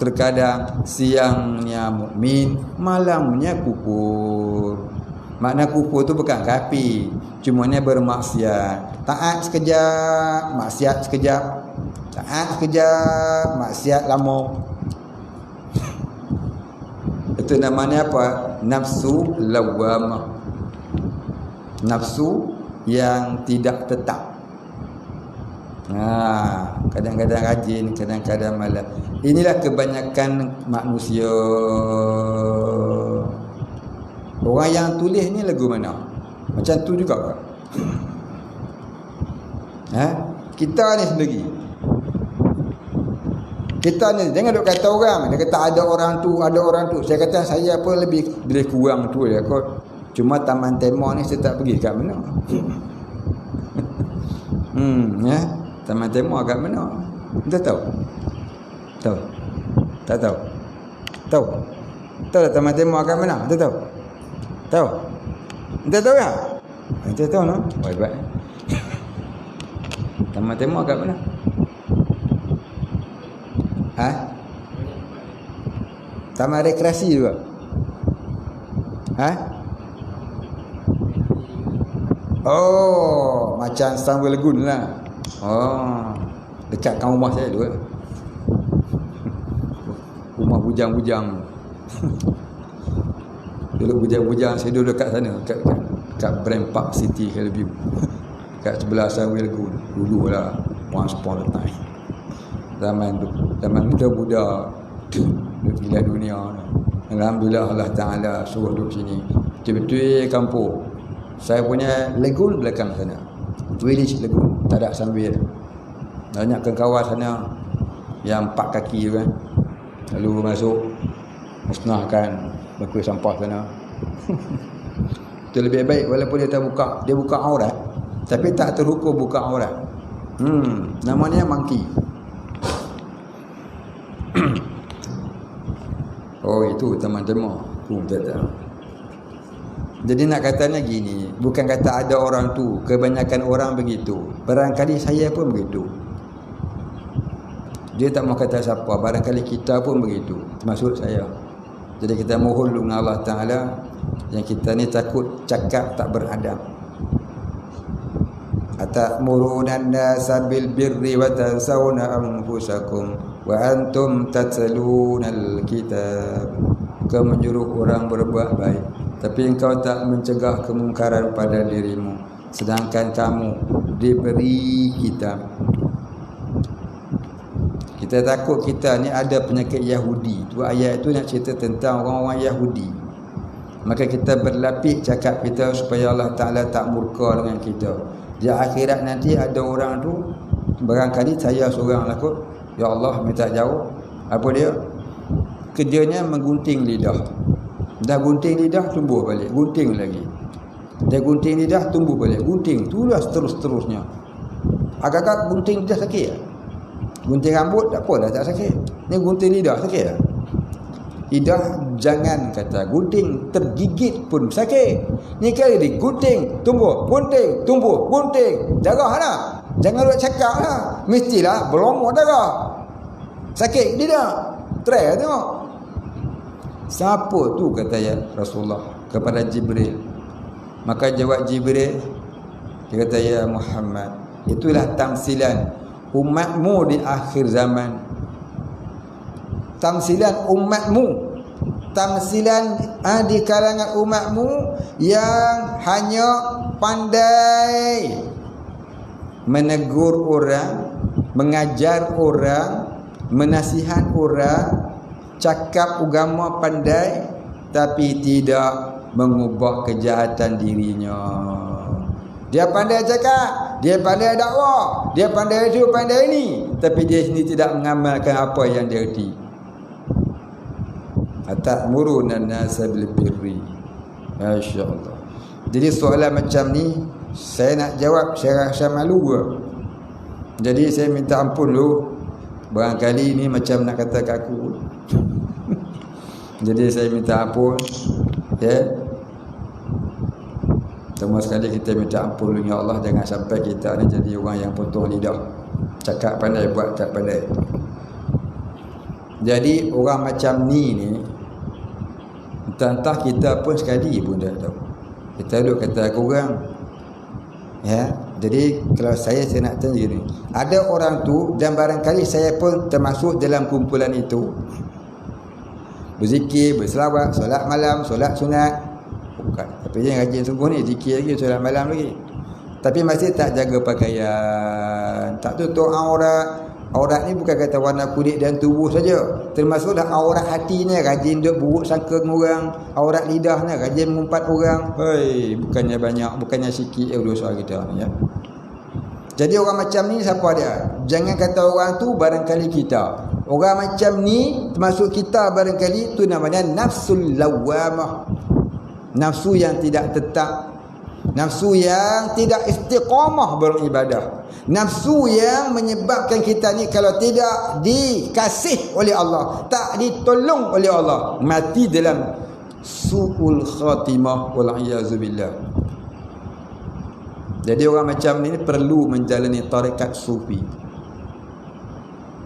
Terkadang siangnya mukmin, malamnya kufur. Makna kufur tu bukan kafir, cumanya bermaksiat. Taat sekejap, maksiat sekejap. Taat sekejap, maksiat lama. Itu namanya apa? Nafsu lawamah. Nafsu yang tidak tetap. Kadang-kadang rajin, kadang-kadang malas. Inilah kebanyakan manusia. Orang yang tulis ni lagu mana? Macam tu juga kan? Kita ni sendiri. Kita ni jangan duk kata orang, dia kata ada orang tu, ada orang tu. Saya kata saya apa lebih kurang tu ya kot. Cuma taman tema ni saya tak pergi kat mana. Taman tema kat mana? Kita tahu. Tahu. Tak tahu. Tahu. Tahu tak taman tema kat mana? Kita tahu. Tahu. Kita tahu ya? Kita tahu no. Baik-baik. Taman tema kat mana? Taman rekreasi juga. Oh, macam Sunway Lagoon lah. Oh, dekat kan rumah saya dulu. Rumah bujang-bujang. Dulu bujang-bujang saya duduk dekat sana, dekat kat Brand Park City Hillview. Kat sebelah Sunway Lagoon. Dulu lah, once upon a time. Zaman budak-budak duduk gila dunia. Alhamdulillah Allah Ta'ala suruh duduk sini. Betul-betul kampung. Saya punya lagoon belakang sana, Village Lagoon. Tak ada Sunway. Banyak kawan sana yang 4 kaki tu kan, lalu masuk musnahkan bangku sampah sana. Itu lebih baik walaupun dia buka aurat, tapi tak terhukum buka aurat. Namanya monkey. Oh, itu teman-teman. Jadi nak katanya gini, bukan kata ada orang tu, kebanyakan orang begitu. Barangkali saya pun begitu. Dia tak mau kata siapa, barangkali kita pun begitu, termasuk saya. Jadi kita mohon dengan Allah Ta'ala, yang kita ni takut cakap tak beradab. Atamuruna an-nasa bil birri wa tansawna anfusakum wa antum tatluna al-kitab. Kau menyuruh orang berbuat baik, tapi engkau tak mencegah kemungkaran pada dirimu, sedangkan kamu diberi kitab. Kita takut kita ni ada penyakit Yahudi. Tu ayat itu nak cerita tentang orang-orang Yahudi. Maka kita berlapik cakap kita supaya Allah Ta'ala tak murka dengan kita. Di akhirat nanti ada orang tu, barangkali saya seorang lah kot, ya Allah minta jauh. Apa dia? Kerjanya menggunting lidah. Dah gunting lidah, tumbuh balik, gunting lagi. Dah gunting lidah, tumbuh balik, gunting. Itulah terus-terusnya. Agak-agak gunting lidah sakit lah. Gunting rambut tak apa dah, tak sakit. Ni gunting lidah sakit lah. Lidah jangan kata gunting, tergigit pun sakit. Ni kali ni gunting, tumbuh, gunting, tumbuh, gunting. Darah lah. Jangan buat cakap lah. Mestilah berlomot darah. Sakit lidah. Try tengok. Siapa tu kata ya Rasulullah kepada Jibril. Maka jawab Jibril, dia kata ya Muhammad, itulah tamsilan umatmu di akhir zaman. Tamsilan umatmu, tamsilan di kalangan umatmu yang hanya pandai menegur orang, mengajar orang, menasihat orang, cakap agama pandai, tapi tidak mengubah kejahatan dirinya. Dia pandai cakap, dia pandai dakwah, dia pandai itu, pandai ini, tapi dia sendiri tidak mengamalkan apa yang dia reti. Atamuruna an-nasa bil birri. Masya-Allah. Jadi soalan macam ni saya nak jawab, saya rasa malu ke. Jadi saya minta ampun dulu. Barangkali ni macam nak kata kat aku. Jadi saya minta ampun. Ya. Pertama sekali kita minta ampun dengan Allah, jangan sampai kita ni jadi orang yang potong lidah. Cakap pandai, buat tak pandai. Jadi orang macam ni entah kita pun sekali pun tak tahu. Kita duduk kata aku orang. Ya. Jadi kalau saya nak tanya gini, ada orang tu dan barangkali saya pun termasuk dalam kumpulan itu, berzikir, berselawat, solat malam, solat sunat. Bukan. Tapi yang rajin sungguh ni zikir lagi, solat malam lagi. Tapi masih tak jaga pakaian, tak tutup aurat. Aurat ni bukan kata warna kulit dan tubuh saja, termasuklah aurat hatinya, rajin duk buruk sangka dengan orang. Aurat lidahnya, rajin mengumpat orang. Hei, bukannya banyak, bukannya sikit dosa kita ya. Jadi orang macam ni siapa dia? Jangan kata orang tu, barangkali kita. Orang macam ni termasuk kita barangkali. Tu namanya nafsul lawamah. Nafsu yang tidak tetap, nafsu yang tidak istiqamah beribadah, nafsu yang menyebabkan kita ni kalau tidak dikasih oleh Allah, tak ditolong oleh Allah, mati dalam su'ul khatimah wal'iyazubillah. Jadi orang macam ni perlu menjalani tarekat sufi.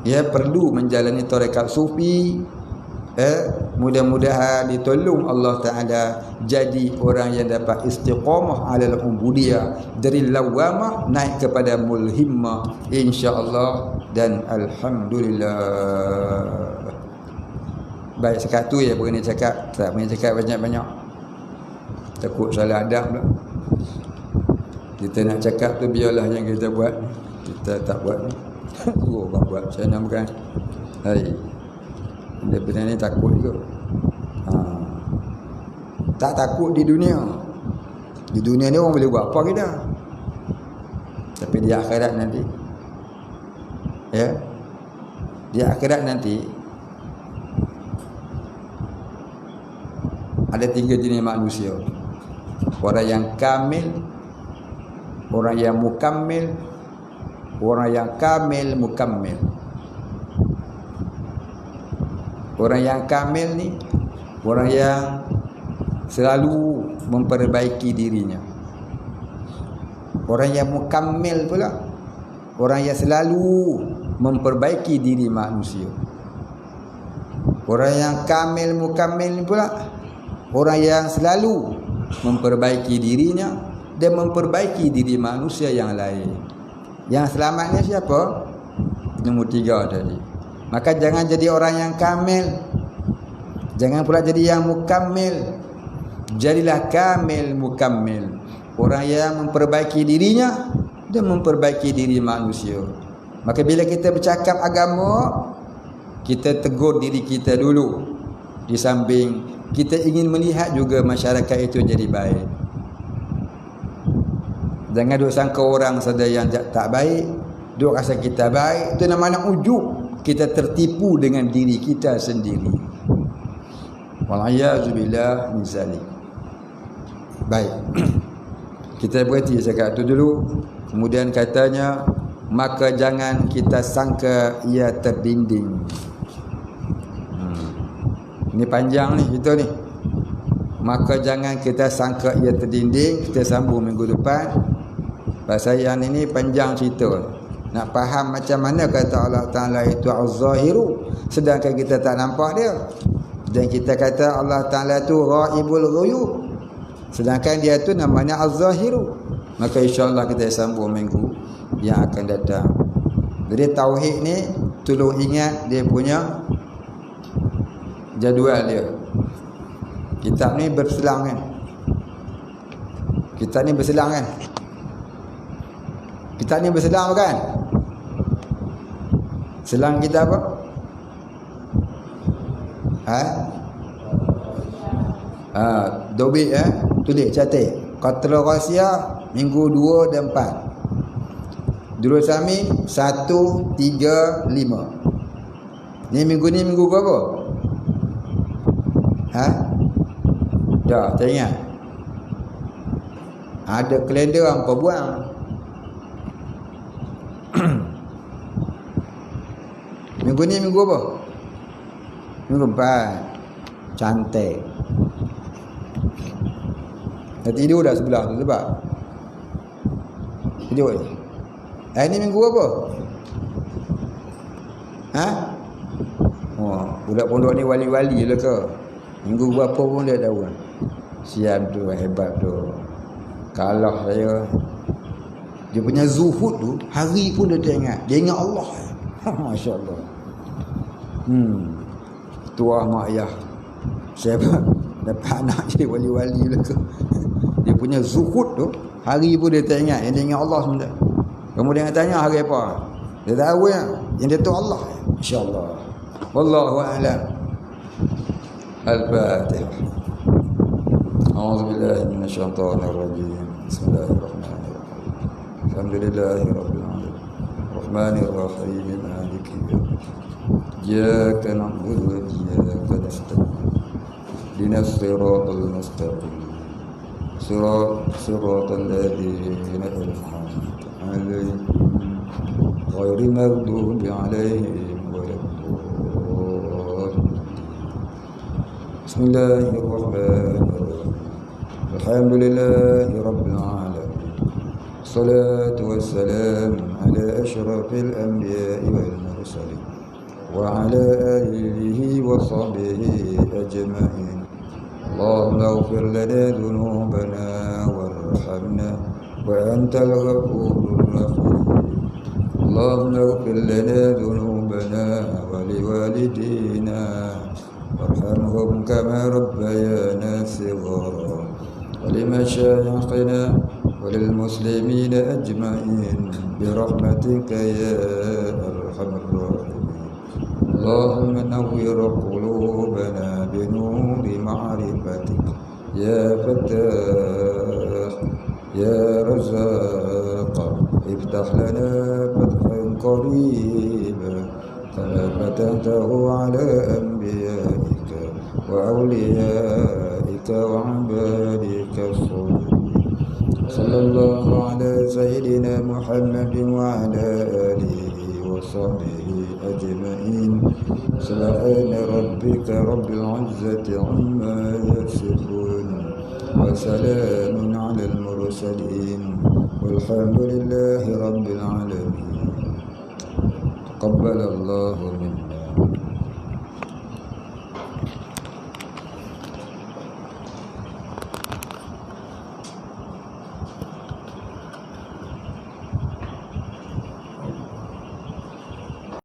Ya, perlu menjalani tarekat sufi. Mudah-mudahan ditolong Allah Ta'ala jadi orang yang dapat istiqamah alal ubudiyah, dari lawamah naik kepada mulhimmah, insya-Allah. Dan alhamdulillah. Baik sekat tu ya berani cakap, tak berani cakap banyak-banyak, takut salah adab pula. Kita nak cakap tu biarlah yang kita buat. Kita tak buat ni. Suruh orang buat. Saya nak bukan. Hai. Dia benda ni takut juga. Tak takut di dunia. Di dunia ni orang boleh buat apa kita. Tapi di akhirat nanti. Ya. Di akhirat nanti ada 3 jenis manusia. Orang yang kamil, orang yang mukammil, orang yang kamil mukammil. Orang yang kamil ni orang yang selalu memperbaiki dirinya. Orang yang mukammil pula orang yang selalu memperbaiki diri manusia. Orang yang kamil mukammil ni pula orang yang selalu memperbaiki dirinya dan memperbaiki diri manusia yang lain. Yang selamatnya siapa? Nombor 3 tadi. Maka jangan jadi orang yang kamil, jangan pula jadi yang mukammil. Jadilah kamil mukammil, orang yang memperbaiki dirinya dan memperbaiki diri manusia. Maka bila kita bercakap agama, kita tegur diri kita dulu. Di samping kita ingin melihat juga masyarakat itu jadi baik. Jangan duk sangka orang saja yang tak baik, duk rasa kita baik. Itu namanya ujub. Kita tertipu dengan diri kita sendiri. Wa'iyyazubillah min zalik. Baik. Kita berhenti cakap itu dulu. Kemudian katanya, maka jangan kita sangka ia terdinding. Ini panjang ni kita ni. Maka jangan kita sangka ia terdinding. Kita sambung minggu depan. Pasal yang ini panjang cerita. Nak faham macam mana kata Allah Ta'ala itu az-zahiru, sedangkan kita tak nampak dia. Dan kita kata Allah Ta'ala itu ghaibul ghuyub, sedangkan dia tu namanya az-zahiru. Maka insyaAllah kita sambung minggu yang akan datang. Jadi tauhid ni tolong ingat dia punya jadual dia. Kitab ni berselang kan. Kitab ni berselang kan. Kitab ni berselang bukan? Selang kita apa? Dobit tulis catat. Qatra Rasia minggu 2 dan 4. Durus Amin 1, 3, 5. Ni minggu berapa? Dah tak ingat. Ada kalender hampa buang. Minggu ni minggu apa? Minggu 4. Cantik. Dah tidur dah sebelah tu sebab tidur je. Ini minggu apa? Budak pondok ni wali-wali lah ke? Minggu berapa pun dia tahu. Siam tu hebat tu. Kalah saya. Dia punya zuhud tu hari pun dia tak ingat. Dia ingat Allah. Masya-Allah. Tua mak ayah. Siapa dapat anak jadi wali-wali lah ke? Dia punya zuhud tu hari pun dia tak ingat. Yang dia ingat Allah sebentar. Kemudian dia tanya hari apa? Dia tahu yang dia tahu Allah. Insya-Allah. Wallahu a'lam. Al-Fatihah. A'udzubillahi minasyaitonir rajim. Bismillahirrahmanirrahim. Alhamdulillahirabbil alamin. Rahmanir rahim. Maliki yaumiddin. Iyyaka na'budu wa iyyaka nasta'in. Ihdinas siratal mustaqim. Siratal ladzina an'amta 'alaihim ghairil maghdubi 'alaihim waladdallin. Bismillahirrahmanirrahim. Alhamdulillahirabbil alamin. Salatu wassalamu ala asyrafil anbiya'i wal mursalin wa ala alihi wa sahbihi ajma'in. Allahumma ighfir lana dhunubana warhamna wa antal ghafurur rahim. Allahumma ighfir lana dhunubana wa liwalidina warhamhum kama rabbayana shighara. ولمشايخنا وللمسلمين أجمعين برحمتك يا أرحم الراحمين. اللهم نور قلوبنا بنور معرفتك يا فتاح يا رزاق. افتح لنا فتحا قريبا كما فتحته على أنبيائك وأوليائك وعبادك الصالحين. صلى الله على سيدنا محمد وعلى آله وصحبه أجمعين. سبحان ربك رب العزة عما يصفون وسلام على المرسلين والحمد لله رب العالمين. تقبل الله منا.